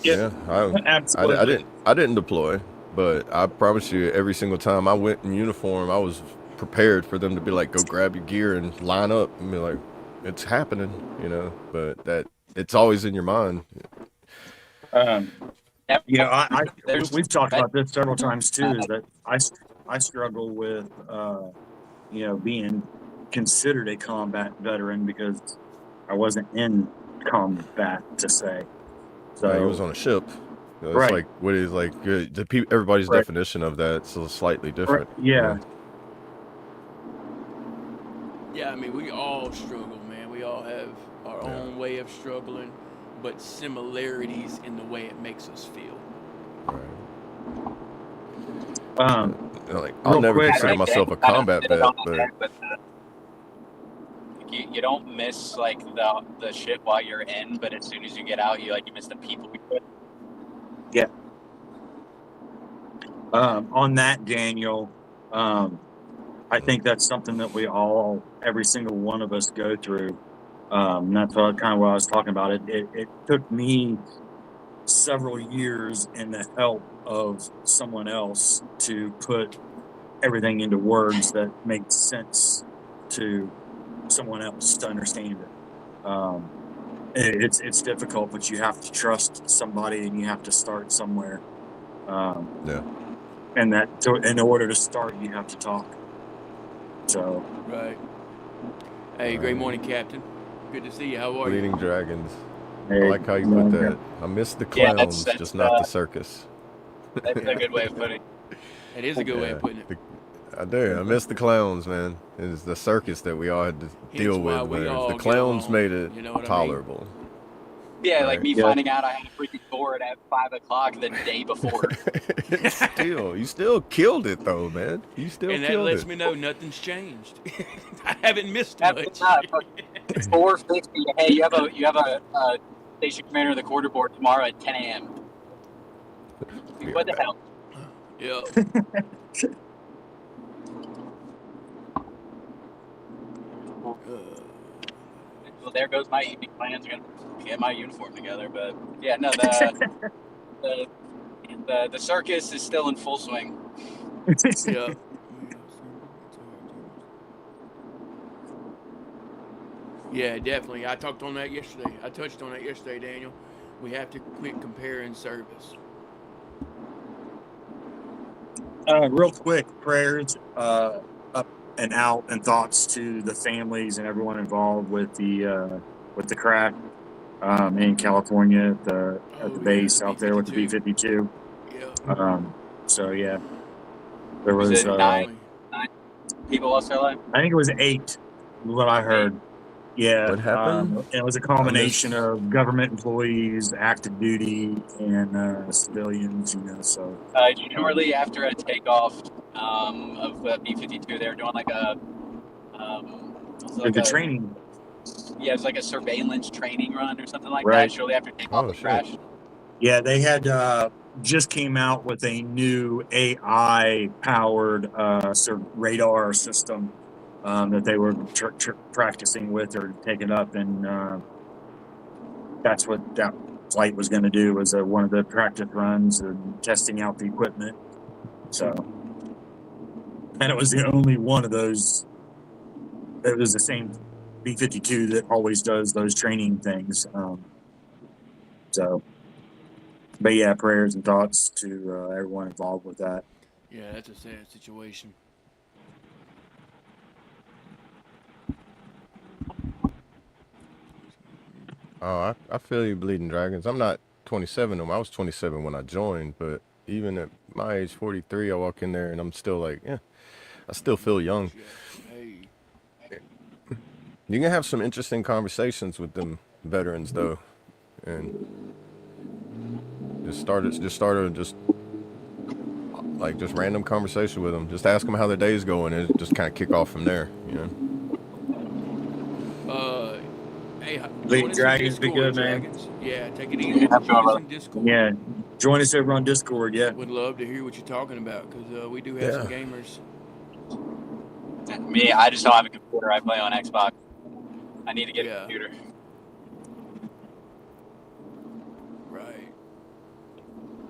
Yeah, absolutely. I didn't deploy, but I promise you, every single time I went in uniform, I was prepared for them to be like, go grab your gear and line up, and be like, it's happening, but that it's always in your mind. We've talked about this several times too, is that I struggle with being considered a combat veteran, because I wasn't in combat to say. So He was on a ship. It's right, like what is like everybody's right, definition of that is slightly right, different. yeah. Yeah, I mean, we all struggle, man. We all have our Yeah. own way of struggling, but similarities in the way it makes us feel. Um, Like I'll real never quick, consider I think myself a Dan kind of combat hit it vet, on the but head with you don't miss like the shit while you're in, but as soon as you get out, you miss the people you with. yeah. On that, Daniel, I think that's something that we all, every single one of us, go through. That's what I was talking about. It took me several years and the help of someone else to put everything into words that make sense to someone else to understand it. It's difficult, but you have to trust somebody and you have to start somewhere. yeah. And that in order to start, you have to talk. So Right. Hey, great morning, Captain. Good to see you. How are you? Bleeding Dragons. I hey, like how you put that. I miss the Yeah, clowns, that's just not the circus. that's a good way of putting it. That is a good way of putting it. I do. I miss the clowns, man. It's the circus that we all had to deal why with. we Man. all The get clowns along, made it you know what I mean? tolerable. Yeah, like Right. me Yeah. finding out I had a freaking board at 5 o'clock the day before. You still killed it though, man. You still And that killed lets it. me know nothing's changed. I haven't missed Absolutely much. not. It's 4:50. Hey, you have a station commander of the quarter board tomorrow at 10 a.m. What the hell? Yeah. Well, there goes my evening plans. I'm gonna get my uniform together, but yeah, no, the circus is still in full swing. Yeah. Yeah, definitely. I touched on that yesterday, Daniel. We have to quit comparing service. Real quick, prayers up and out and thoughts to the families and everyone involved with the crash in California at the base out there with the B-52. Yeah. So yeah, there Was was it nine people lost their life? I think it was 8, what I heard. Yeah, What happened? and it was a combination of government employees, active duty, and civilians. So Shortly after a takeoff of the B-52, they were doing like a training. Yeah, it was like a surveillance training run or something like Right. that. Shortly after takeoff, the shit. crash. Yeah, they had just came out with a new AI-powered radar system that they were practicing with or taking up, and that's what that flight was going to do, was one of the practice runs and testing out the equipment. So, and it was the only one of those. It was the same B-52 that always does those training things. But yeah, prayers and thoughts to everyone involved with that. Yeah, that's a sad situation. Oh, I feel you, Bleeding Dragons. I'm not 27 I was 27 when I joined, but even at my age, 43, I walk in there and I'm still like, yeah, I still feel young. Hey. You can have some interesting conversations with them veterans though, and just random conversation with them. Just ask them how their day's going and just kind of kick off from there, you know. Hey, Bleeding join us in Dragons, be Discord, good, man. Dragons. Yeah, take it easy. Join us in Discord. Yeah, join us over on Discord. Yeah, Would love to hear what you're talking about, because we do have some gamers. Me, I just don't have a computer. I play on Xbox. I need to get a computer. Right.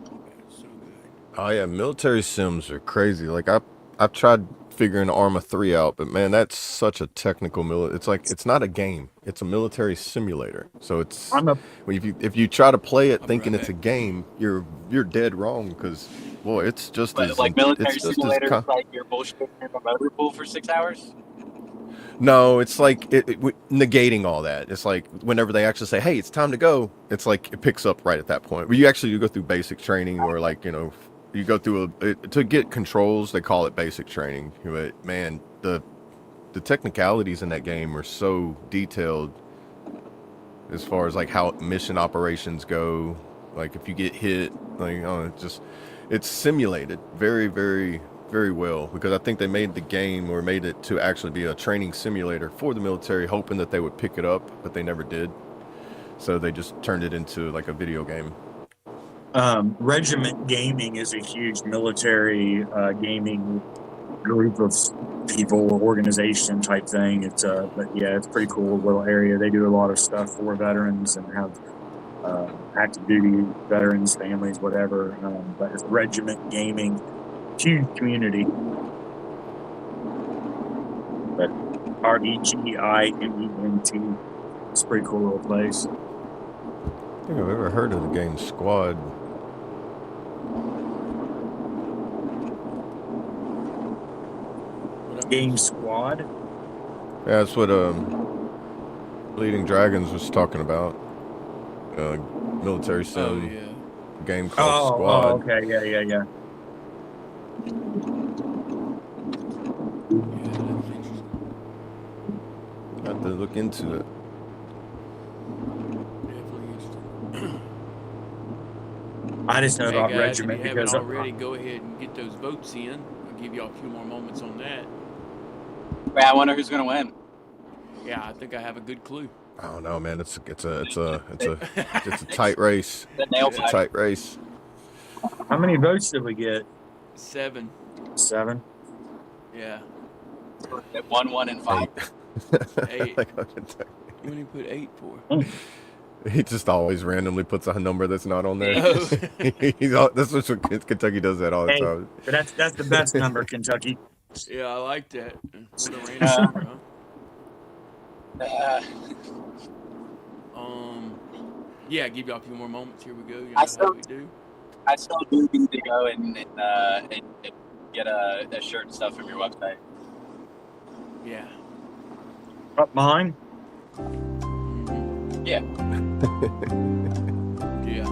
That's so good. Oh yeah, military sims are crazy. Like I've tried figuring Arma 3 out, but man, that's such a technical it's like it's not a game. It's a military simulator. So it's if you try to play it thinking it's a game, you're dead wrong, because boy, it's just But as like military it's just simulators, like your bullshit in a motor pool for 6 hours. No, it's like negating all that. It's like whenever they actually say, "Hey, it's time to go," it's like it picks up right at that point. But you go through basic training, or like you go through to get controls. They call it basic training. But man, the technicalities in that game are so detailed as far as like how mission operations go. Like if you get hit, like it's simulated very, very, very well, because I think they made the game, or made it to actually be a training simulator for the military, hoping that they would pick it up, but they never did. So they just turned it into like a video game. Regiment Gaming is a huge military gaming group of people or organization type thing. It's but yeah, it's a pretty cool little area. They do a lot of stuff for veterans and have active duty veterans, families, whatever. But it's Regiment Gaming, huge community. But REGIMENT. It's a pretty cool little place. I don't think I've ever heard of the game Squad. Game Squad? Yeah, that's what Bleeding Dragons was talking about. Military sim game called Squad. Oh, okay, yeah. I have to look into it. I just know about guys, Regiment if you because haven't already, go ahead and get those votes in. I'll give y'all a few more moments on that. Wait, I wonder who's gonna win. Yeah, I think I have a good clue. I don't know, man. It's a tight race. It's a tight race. How many votes did we get? 7. 7. Yeah. 1, and 5. 8. What do you put 8 for? He just always randomly puts a number that's not on there. Oh. That's what Kentucky does that all the time. But that's the best number, Kentucky. Yeah, I like that. What a random number, huh? Yeah, give y'all a few more moments. Here we go. You know how we do. I still do need to go and get a shirt and stuff from your website. Yeah. Up mine? Yeah. Yeah.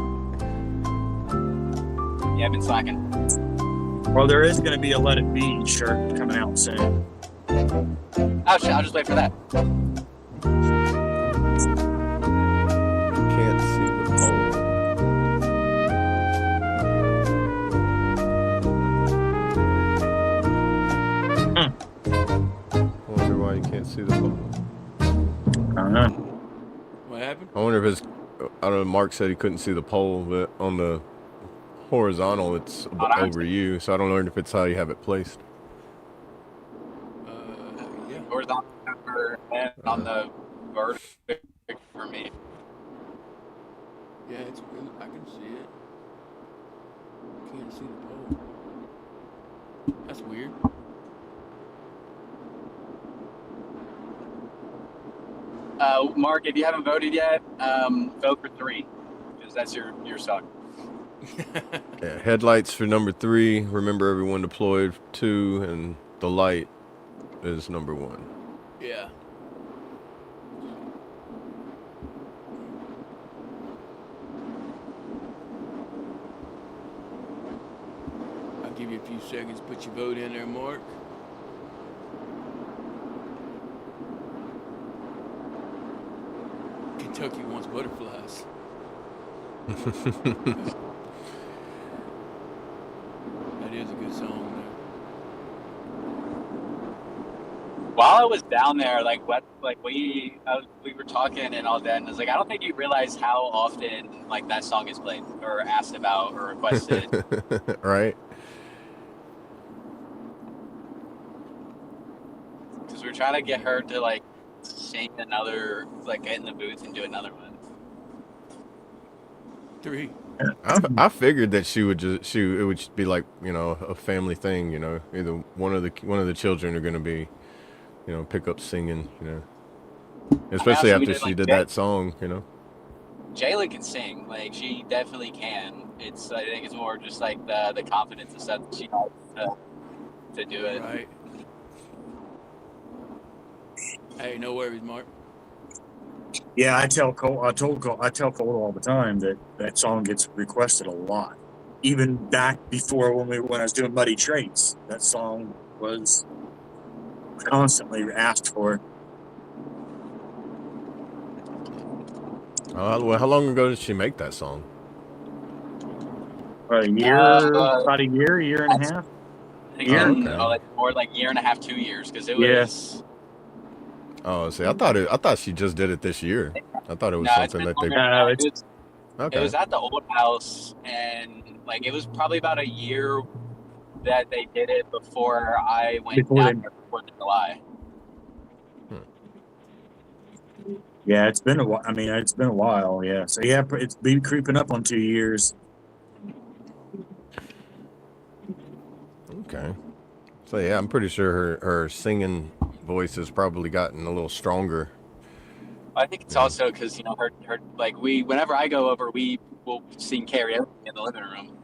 Yeah, I've been slacking. Well, there is going to be a Let It Be shirt coming out soon. Oh shit! I'll just wait for that. Can't see the pole. I wonder why you can't see the pole. I don't know. What happened? I wonder if it's. I don't know. Mark said he couldn't see the pole, but on the horizontal, it's over you. So I don't know if it's how you have it placed. Yeah. Horizontal and on the vertical for me. Yeah, it's good. I can see it. Can't see the pole. That's weird. Mark, if you haven't voted yet, vote for 3, because that's your song. Yeah, headlights for number 3. Remember everyone deployed 2, and the light is number 1. Yeah. I'll give you a few seconds to put your vote in there, Mark. Kentucky wants butterflies. That is a good song, though. While I was down there, we were talking and all that, and I was like, I don't think you realize how often like that song is played or asked about or requested. Right. Because we're trying to get her to like sing another, like get in the booth and do another one. 3. I figured that it would just be like, a family thing, either one of the children are going to be, pick up singing, especially after she did that song, Jayla can sing, like she definitely can. I think it's more just like the confidence and stuff that she has to do it. Right. Hey, no worries, Mark. Yeah, I tell Cole, I tell Cole all the time that that song gets requested a lot. Even back before when I was doing Muddy Traits, that song was constantly asked for. Well, how long ago did she make that song? A year and a half. I think Year. Okay. like more like year and a half, 2 years, because it Yeah. was. Oh, see, I thought she just did it this year. I thought it was No, it's something been that they. longer than that. it's It Okay. was at the old house, and like it was probably about a year that they did it before I went Before down they- there for 4th of July. Yeah, it's been a while. I mean, it's been a while. Yeah. So yeah, it's been creeping up on 2 years. Okay. So yeah, I'm pretty sure her singing voice has probably gotten a little stronger. I think it's also because her like whenever I go over, we will sing karaoke in the living room.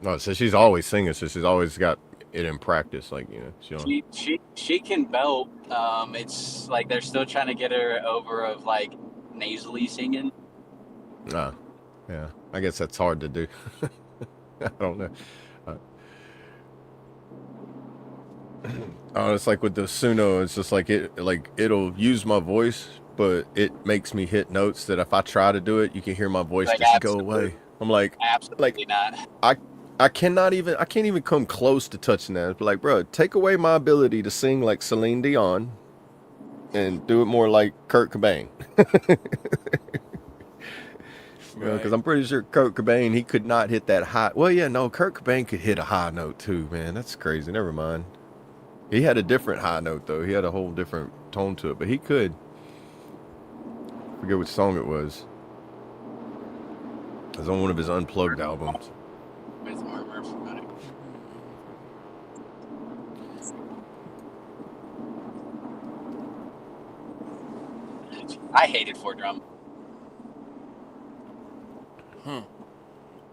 No, so she's always singing. So she's always got it in practice. Like She can belt. It's like they're still trying to get her over of like nasally singing. Yeah. I guess that's hard to do. I don't know. It's like with the Suno, it's just like it'll use my voice, but it makes me hit notes that if I try to do it, you can hear my voice Like, just go absolutely. away. I'm like, Absolutely not. I can't even come close to touching that. It's like, bro, take away my ability to sing like Celine Dion and do it more like Kurt Cobain. Because I'm pretty sure Kurt Cobain, he could not hit that high. Well, yeah, no, Kurt Cobain could hit a high note too, man. That's crazy. Never mind. He had a different high note though. He had a whole different tone to it, but he could. I forget which song it was. It was on one of his unplugged albums. With Murmur Phonetic. I hated Four Drum.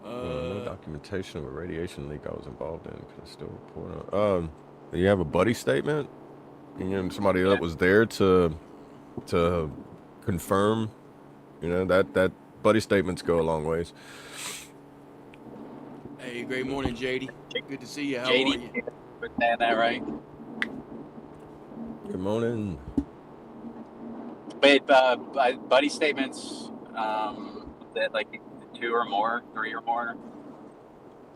No documentation of a radiation leak I was involved in. Can I still report on? You have a buddy statement? Somebody that was there to confirm. That buddy statements go a long ways. Hey, great morning, JD. Good to see you. How are JD, you? put that right. Good morning. But buddy statements, that like 2 or more, 3 or more.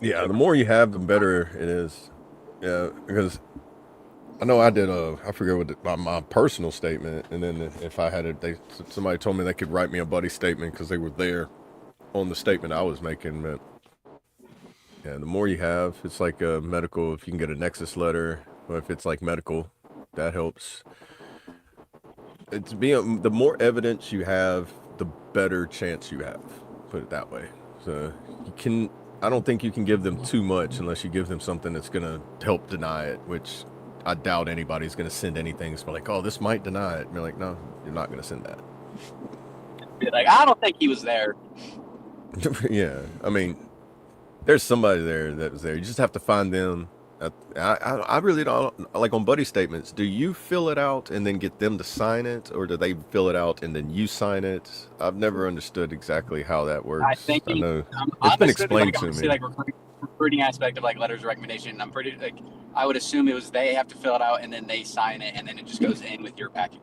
Yeah, the more you have, the better it is. Yeah, because I know I did I forget what my personal statement, and then if I had it, somebody told me they could write me a buddy statement because they were there on the statement I was making. But yeah, the more you have, it's like a medical. If you can get a nexus letter, or if it's like medical, that helps. The more evidence you have, the better chance you have. Put it that way. So I don't think you can give them too much unless you give them something that's gonna help deny it, which I doubt anybody's gonna send anything. It's like, oh, this might deny it. And you're like, no, you're not gonna send that. Be like, I don't think he was there. Yeah, I mean, there's somebody there that was there. You just have to find them. I really don't like on buddy statements. Do you fill it out and then get them to sign it, or do they fill it out and then you sign it? I've never understood exactly how that works. I think I know I'm it's been explained to me. Like recruiting aspect of like letters of recommendation. I'm pretty like I would assume it was they have to fill it out and then they sign it and then it just goes in with your package.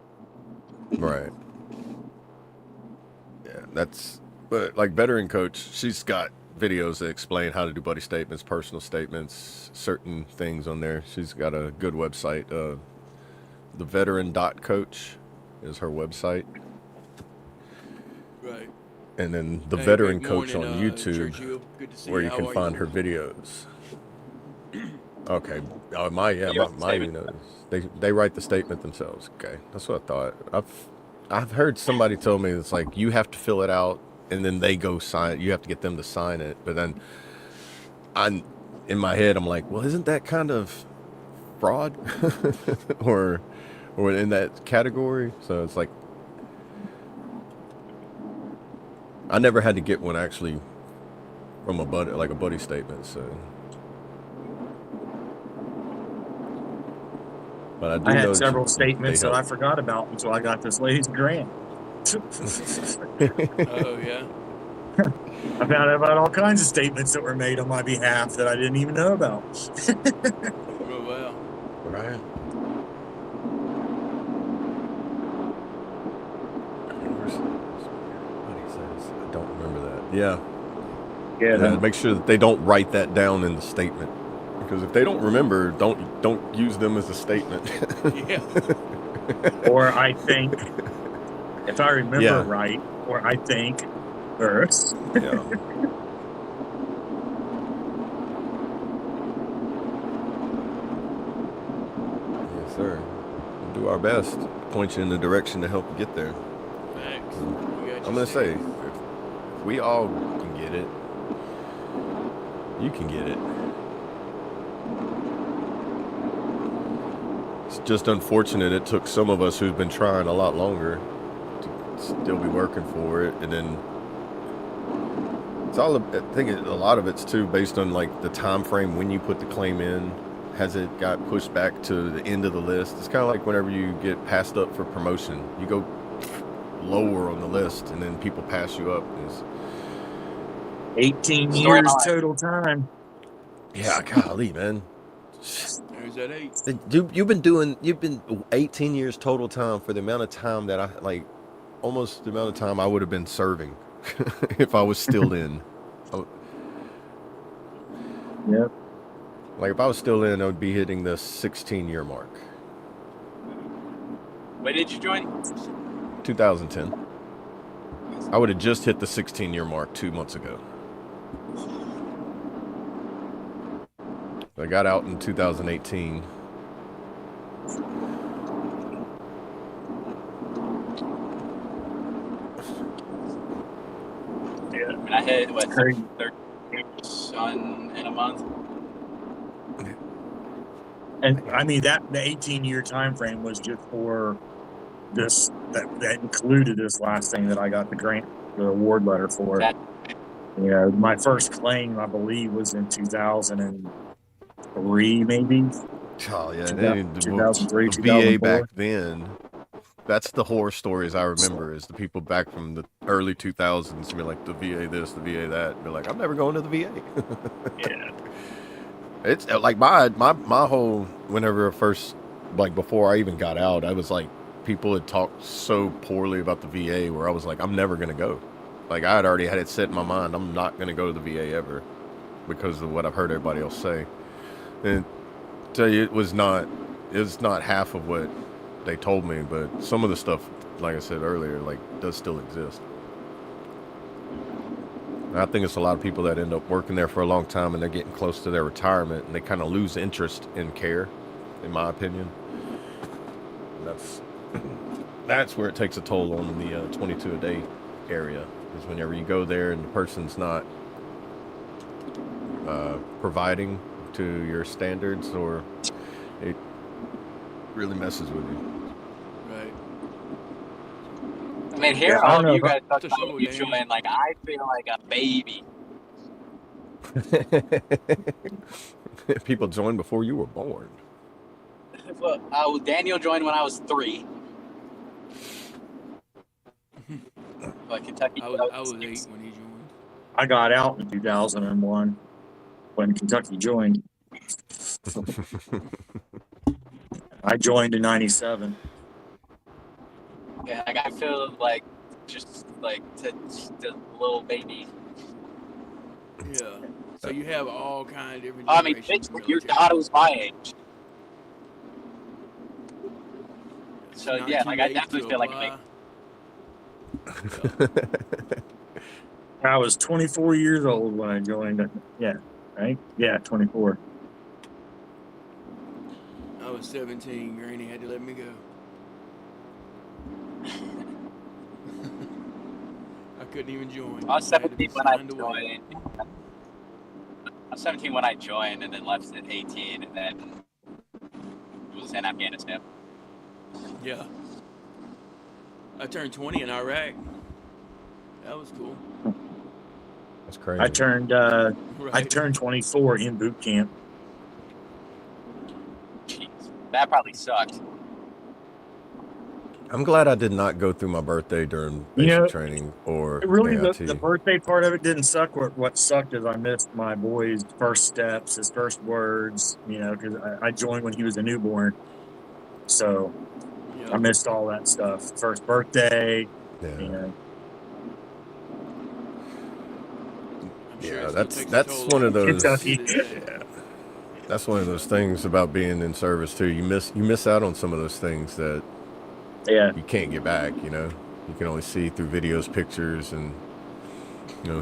Right. Yeah, but like veteran coach, she's got videos that explain how to do buddy statements, personal statements, certain things on there. She's got a good website. The veteran.coach is her website. Right. And then the Hey, veteran good coach morning, on YouTube, Churchill. Good to see where you. you How can are find you? her videos. Okay. Oh, my knows. They write the statement themselves. Okay, that's what I thought. I've heard somebody tell me it's like you have to fill it out and then they go sign it. You have to get them to sign it. But then in my head, I'm like, well, isn't that kind of fraud or in that category? So it's like, I never had to get one actually from a buddy statement. So But I do I know had that several they statements that I help. forgot about until I got this lady's grant. Oh yeah. I found out about all kinds of statements that were made on my behalf that I didn't even know about. Oh wow. Right. What he says. I don't remember that. Yeah. Yeah. Make sure that they don't write that down in the statement, because if they don't remember, don't use them as a statement. Yeah. Or I think, if I remember Yeah. right, or I think first. Yeah. Yes, sir. We'll do our best to point you in the direction to help you get there. Thanks. I'm gonna say, if we all can get it, you can get it. It's just unfortunate it took some of us who've been trying a lot longer to still be working for it, and then it's all. I think a lot of it's too based on like the time frame when you put the claim in. Has it got pushed back to the end of the list? It's kind of like whenever you get passed up for promotion, you go lower on the list, and then people pass you up. It's 18 years total time. Yeah, golly, man. There's that 8. You've been 18 years total time for the amount of time that I like, almost the amount of time I would have been serving if I was still in. Yep. Like if I was still in, I would be hitting the 16-year mark. When did you join? 2010. I would have just hit the 16-year mark 2 months ago. I got out in 2018. Yeah, I mean, I hit what 30 son in a month. And I mean the 18-year time frame was just for this. That included this last thing that I got the grant, the award letter for. You know, my first claim I believe was in 2003, maybe. Oh yeah, 2003, the 2004. VA back then. That's the horror stories I remember, is the people back from the early 2000s be like, the VA this, the VA that. And be like, I'm never going to the VA. Yeah. It's like my whole, whenever first, like before I even got out, I was like, people had talked so poorly about the VA where I was like, I'm never going to go. Like I had already had it set in my mind, I'm not going to go to the VA ever because of what I've heard everybody else say. And tell you, it was not half of what they told me, but some of the stuff, like I said earlier, like does still exist. And I think it's a lot of people that end up working there for a long time and they're getting close to their retirement and they kind of lose interest in care, in my opinion. And that's where it takes a toll on the 22 a day area, is whenever you go there and the person's not providing to your standards, or it really messes with you. Right. I mean, here I all don't of know you about- guys talk about you join, like I feel like a baby. People joined before you were born. Well, Daniel joined when I was 3. But Kentucky. I was 8 when he joined. I got out in 2001 when Kentucky joined. I joined in 97. Yeah, like I feel like just like just a little baby. Yeah. So you have all kind of different. I mean, your daughter was my age. So Not yeah, too like I late definitely to feel like a apply. baby. I was 24 years old when I joined. Yeah, right? Yeah, 24. I was 17. Granny had to let me go. I couldn't even join. I was had to 17 be when I signed away. joined. I was 17 when I joined, and then left at 18, and then was in Afghanistan. Yeah. I turned 20 in Iraq. That was cool. That's crazy. I turned 24 in boot camp. Jeez. That probably sucked. I'm glad I did not go through my birthday during You basic know, training or really, AIT. the birthday part of it didn't suck. What sucked is I missed my boy's first steps, his first words, because I joined when he was a newborn. So I missed all that stuff. First birthday, Yeah. Sure Yeah, that's one of those. Kentucky. That's one of those things about being in service too. You miss out on some of those things that you can't get back. You can only see through videos, pictures, and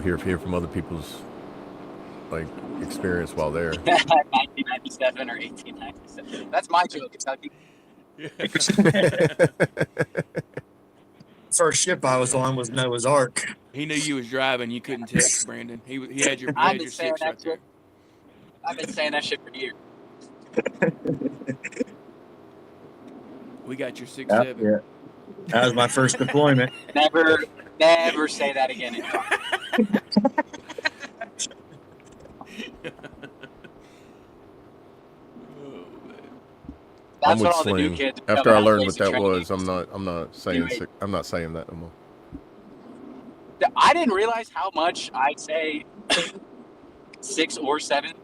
hear from other people's experience while there. 1997 or 1897. That's my joke, Kentucky. First ship I was on was Noah's Ark. He knew you was driving. You couldn't text Brandon. He had your I've been saying six right there. I've been saying that shit for years. We got your 6-7. Yeah. That was my first deployment. Never say that again. I'm That's with what all the new Sling. kids. After I learned what that training. was, I'm not saying that no more. I didn't realize how much I say 6 or 7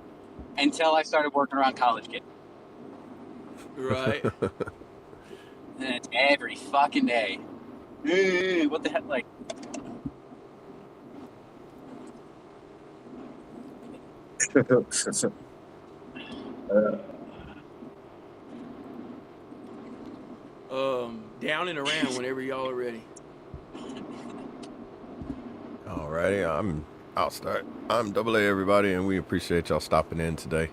until I started working around college kids. Right. And it's every fucking day. What the heck? Down and around whenever y'all are ready. Alrighty, I'll start. I'm Double A, everybody, and we appreciate y'all stopping in today.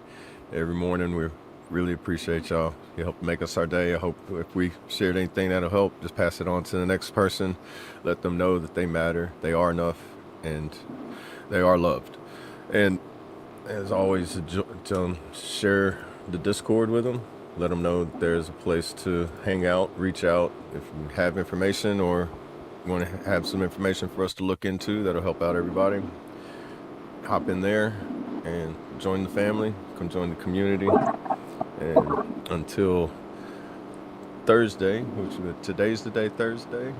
Every morning, we really appreciate y'all. You help make us our day. I hope if we shared anything that'll help, just pass it on to the next person. Let them know that they matter, they are enough, and they are loved. And as always, share the Discord with them. Let them know that there's a place to hang out, reach out. If you have information or you want to have some information for us to look into that'll help out everybody, hop in there and join the family, come join the community. And until Thursday, today's the day, Thursday,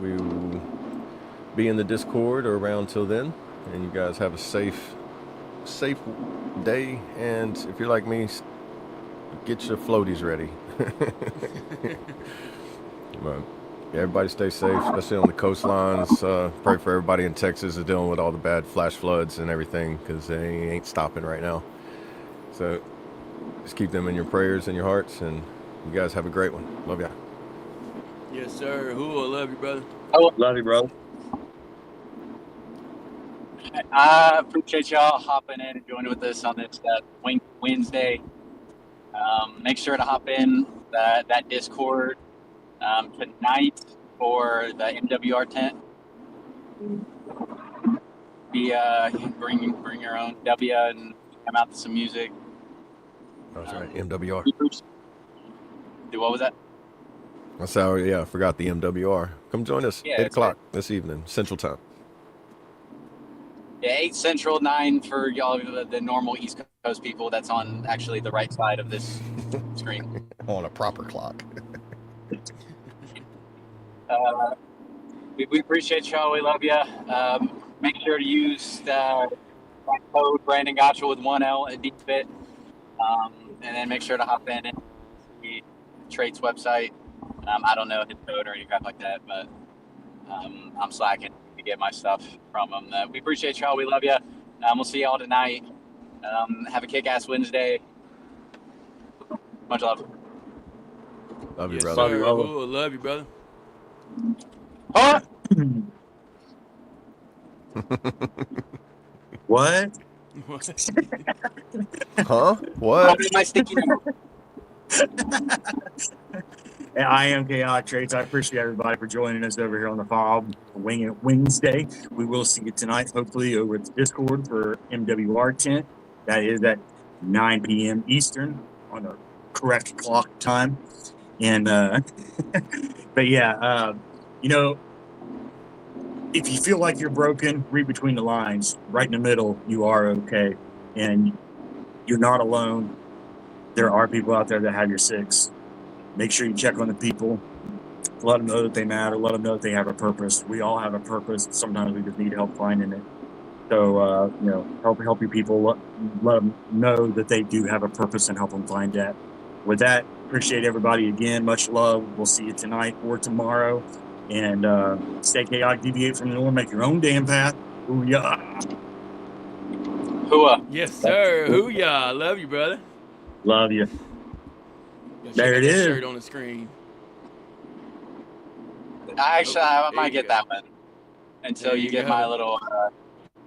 we will be in the Discord or around till then. And you guys have a safe day. And if you're like me, get your floaties ready. But everybody stay safe, especially on the coastlines. Pray for everybody in Texas is dealing with all the bad flash floods and everything, because they ain't stopping right now. So just keep them in your prayers and your hearts, and you guys have a great one. Love ya. Yes, sir. Who I love you, brother. Love you, bro. I appreciate y'all hopping in and joining with us on this Wednesday. Make sure to hop in that Discord tonight for the MWR tent. Bring your own W and come out to some music. That's right, MWR. What was that? I forgot the MWR. Come join us, 8 o'clock this evening, Central Time. Yeah, 8 Central, 9 for y'all, the normal East Coast people. That's on actually the right side of this screen. On a proper clock. We appreciate y'all. We love you. Make sure to use the code Brandon Gotcha with 1L at DFIT. And then make sure to hop in the Traits website. I don't know his code or any crap like that, but I'm slacking to get my stuff from them. We appreciate y'all. We love you. We'll see y'all tonight. Have a kick-ass Wednesday. Much love. Love you, Yes, brother. sir. Ooh, love you, brother. Huh? What? Huh? What? My sticky note. I am Chaotic Traits. I appreciate everybody for joining us over here on the F.O.B. Wing It Wednesday. We will see you tonight, hopefully, over at the Discord for MWR tent. That is at 9 p.m. Eastern on the correct clock time. And, but yeah, if you feel like you're broken, read between the lines. Right in the middle, you are okay. And you're not alone. there are people out there that have your six. Make sure you check on the people. Let them know that they matter. Let them know that they have a purpose. We all have a purpose. Sometimes we just need help finding it. So, help your people. Let them know that they do have a purpose and help them find that. With that, appreciate everybody again. Much love. We'll see you tonight or tomorrow. And stay chaotic, deviate from the norm, make your own damn path. Ooh, yeah. Hooah. Yes, sir. Hoo-yah. Love you, brother. Love you. Check There out it that is. shirt on the screen. I there might you get go. that one until There you you get go. my little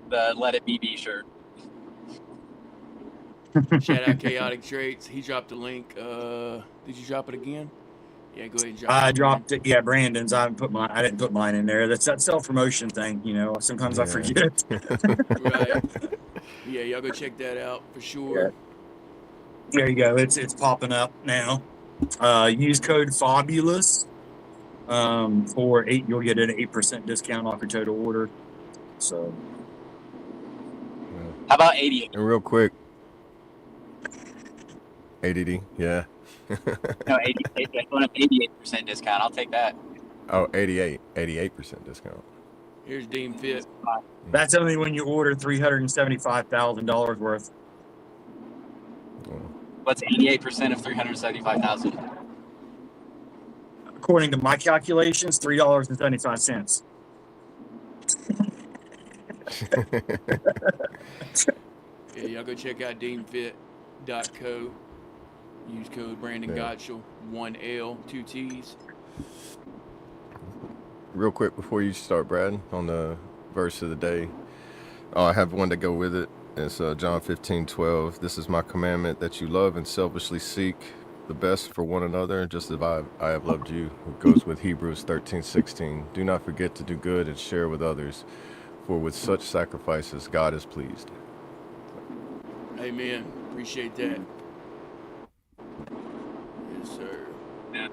the Let It Be shirt. Shout out Chaotic Traits. He dropped the link. Did you drop it again? Yeah, go ahead and drop it. I again. dropped it. Yeah, Brandon's. I didn't put mine in there. That's that self-promotion thing. Sometimes I Yeah. forget. Right. Yeah, y'all go check that out for sure. Yeah. There you go. It's popping up now. Use code FOBULOUS for 8. You'll get an 8% discount off your total order. So How about 88? And real quick, ADD, yeah. No, 88% discount. I'll take that. Oh, 88% discount. Here's Dean Fit. that's only when you order $375,000 worth. What's 88% of 375,000? According to my calculations, $3.75. Yeah, y'all go check out deanfit.co. Use code Brandon Gottschall, 1L, 2 T's. Real quick before you start, Brad, on the verse of the day, I have one to go with it. It's John 15:12. This is my commandment, that you love and selfishly seek the best for one another, just as I have loved you. It goes with Hebrews 13:16. Do not forget to do good and share with others, for with such sacrifices God is pleased. Amen. Appreciate that. Yes, sir. Yeah.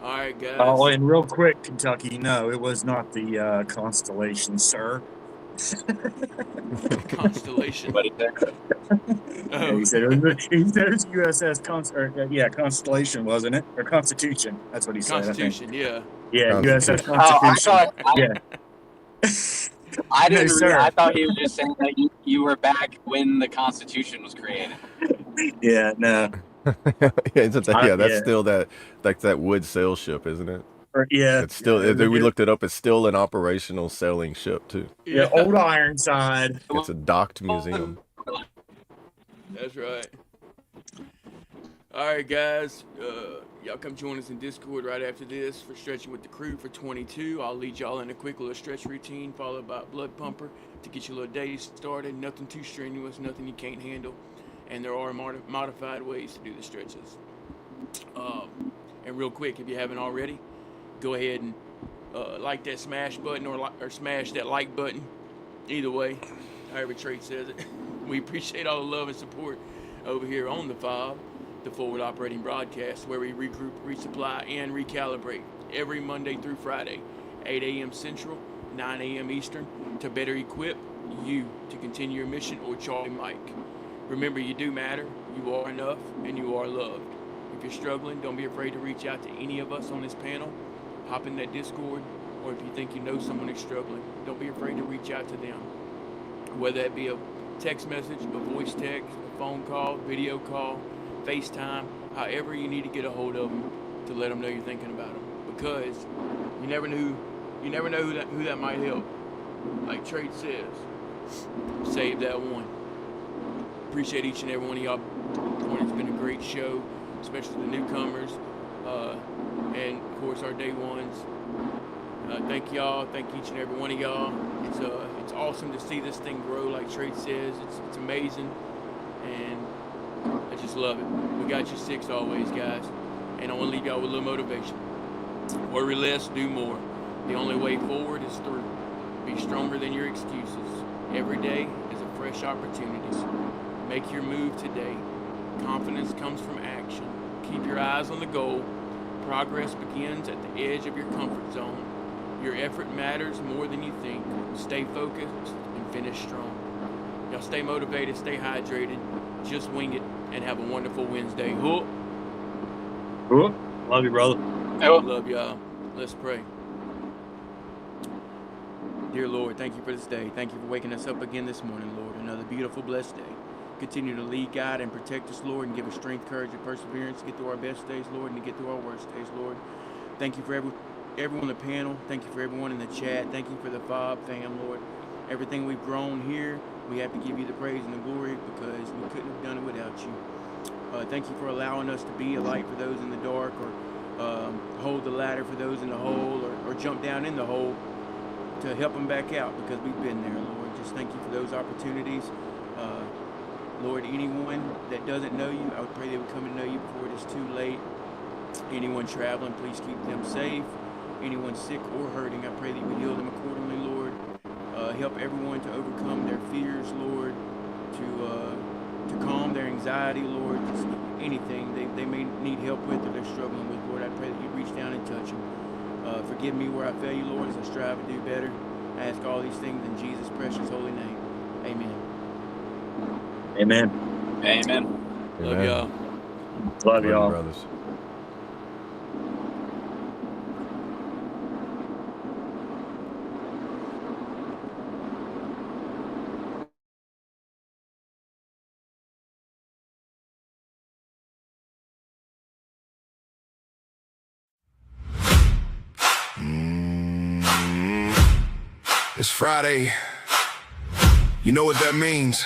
All right, guys. Oh, and real quick, Kentucky. No, it was not the Constellation, sir. Constellation. What is that? Oh. He said it was USS Constellation, wasn't it? Or Constitution. That's what he said. Constitution, yeah. Yeah, USS Oh, I Constitution. thought I didn't. No, sir. I thought he was just saying that you were back when the Constitution was created. Yeah, no. That's still that wood sail ship, isn't it? Yeah. It's still. We looked it up. It's still an operational sailing ship too. Yeah, Old Ironside. It's a docked museum. That's right. All right, guys. Y'all come join us in Discord right after this for Stretching with the Crew for 22. I'll lead y'all in a quick little stretch routine followed by a blood pumper to get your little day started. Nothing too strenuous, nothing you can't handle. And there are modified ways to do the stretches. And real quick, if you haven't already, go ahead and like that smash button or smash that like button. Either way, however Trade says it. We appreciate all the love and support over here on the FOB, the Forward Operating Broadcast, where we regroup, resupply, and recalibrate every Monday through Friday, 8 a.m. Central, 9 a.m. Eastern, to better equip you to continue your mission or Charlie Mike. Remember, you do matter, you are enough, and you are loved. If you're struggling, don't be afraid to reach out to any of us on this panel. Hop in that Discord, or if you think you know someone is struggling, don't be afraid to reach out to them. Whether it be a text message, a voice text, a phone call, video call, FaceTime, however you need to get a hold of them to let them know you're thinking about them. Because you never know who that might help. Like Trade says, save that one. Appreciate each and every one of y'all. It's been a great show, especially the newcomers, and of course our day ones. Thank y'all. Thank each and every one of y'all. It's awesome to see this thing grow. Like Trade says, it's amazing, and I just love it. We got you 6 always, guys. And I want to leave y'all with a little motivation. Worry less, do more. The only way forward is through. Be stronger than your excuses. Every day is a fresh opportunity. Make your move today. Confidence comes from action. Keep your eyes on the goal. Progress begins at the edge of your comfort zone. Your effort matters more than you think. Stay focused and finish strong. Y'all stay motivated, stay hydrated. just wing it, and have a wonderful Wednesday. Hook. Cool. Love you, brother. Love y'all. Let's pray. Dear Lord, thank you for this day. Thank you for waking us up again this morning, Lord. Another beautiful, blessed day. Continue to lead, guide, and protect us, Lord, and give us strength, courage, and perseverance to get through our best days, Lord, and to get through our worst days, Lord. Thank you for everyone on the panel. Thank you for everyone in the chat. Thank you for the F.O.B fam, Lord. Everything we've grown here, we have to give you the praise and the glory because we couldn't have done it without you. Thank you for allowing us to be a light for those in the dark, or hold the ladder for those in the hole, or jump down in the hole to help them back out because we've been there, Lord. Just thank you for those opportunities. Lord, anyone that doesn't know you, I would pray they would come to know you before it is too late. Anyone traveling, please keep them safe. Anyone sick or hurting, I pray that you would heal them accordingly, Lord. Help everyone to overcome their fears, Lord, to calm their anxiety, Lord. Just anything they may need help with or they're struggling with, Lord. I pray that you reach down and touch them. Forgive me where I fail you, Lord, as I strive to do better. I ask all these things in Jesus' precious holy name. Amen. Amen. Amen. Love y'all. Love you, y'all. brothers. It's Friday. You know what that means.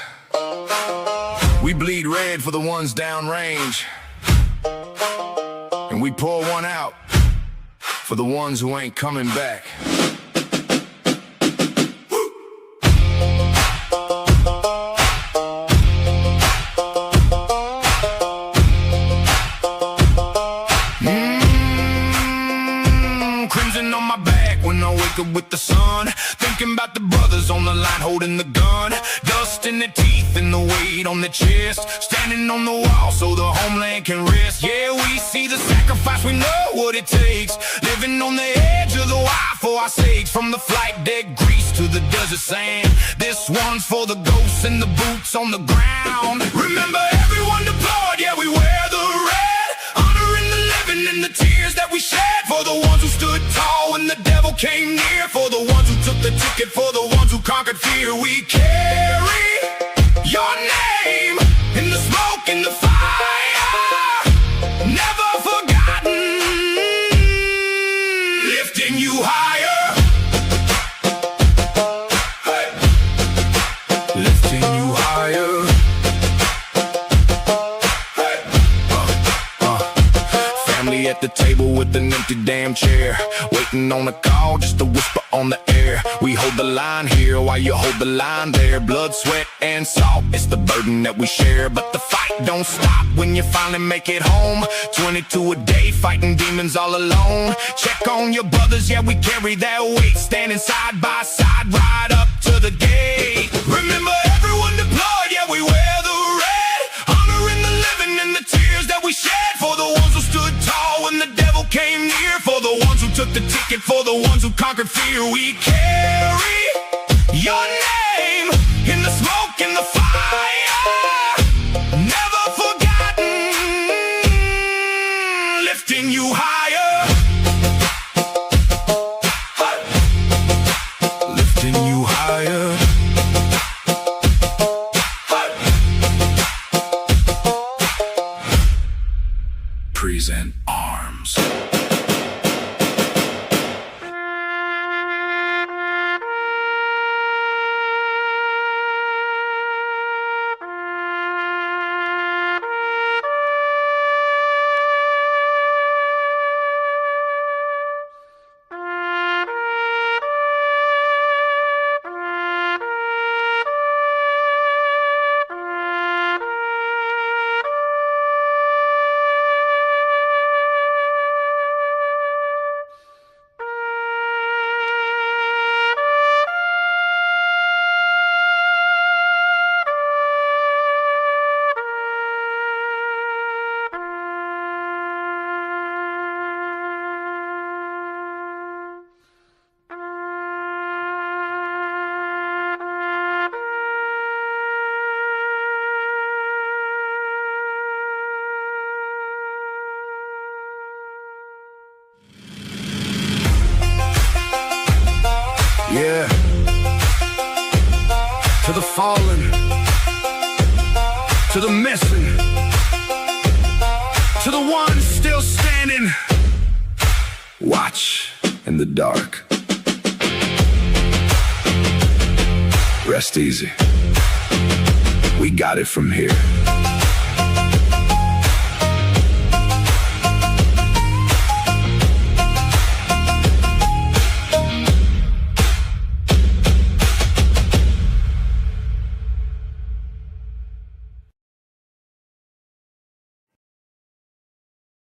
We bleed red for the ones downrange. And we pour one out for the ones who ain't coming back. Crimson on my back when I wake up with the sun. Thinking about the brothers on the line holding the gun. Dust in their teeth and the weight on their chest. Standing on the wall so the homeland can rest. Yeah, we see the sacrifice, we know what it takes. Living on the edge of the wire for our sakes. From the flight deck grease to the desert sand. This one's for the ghosts and the boots on the ground. Remember everyone deployed, yeah, we wear the red. Honoring the living and the tears that we shed. For the ones who stood tall when the devil came near. For the ones who took the ticket, for the ones who conquered fear. We carry your name in the smoke, in the fire. Never forgotten. Lifting you higher. Hey. Lifting you higher. Family at the table with an empty damn chair. Waiting on a call, just a whisper on the air. We hold the line here while you hold the line there. Blood, sweat, and salt, it's the burden that we share. But the fight don't stop when you finally make it home. 22 a day, fighting demons all alone. Check on your brothers, yeah, we carry that weight. Standing side by side, right up to the gate. Remember everyone deployed, yeah, we wear the red. Honoring the living and the tears that we shed. For the ones who stood tall when the devil came near. For the ones who took the ticket, for the ones who conquered fear. We carry your name in the smoke, in the fire. Never forgotten. Lifting you higher. Lifting you higher. Present arms. fallen, to the missing, to the ones still standing. Watch in the dark. Rest easy. We got it from here.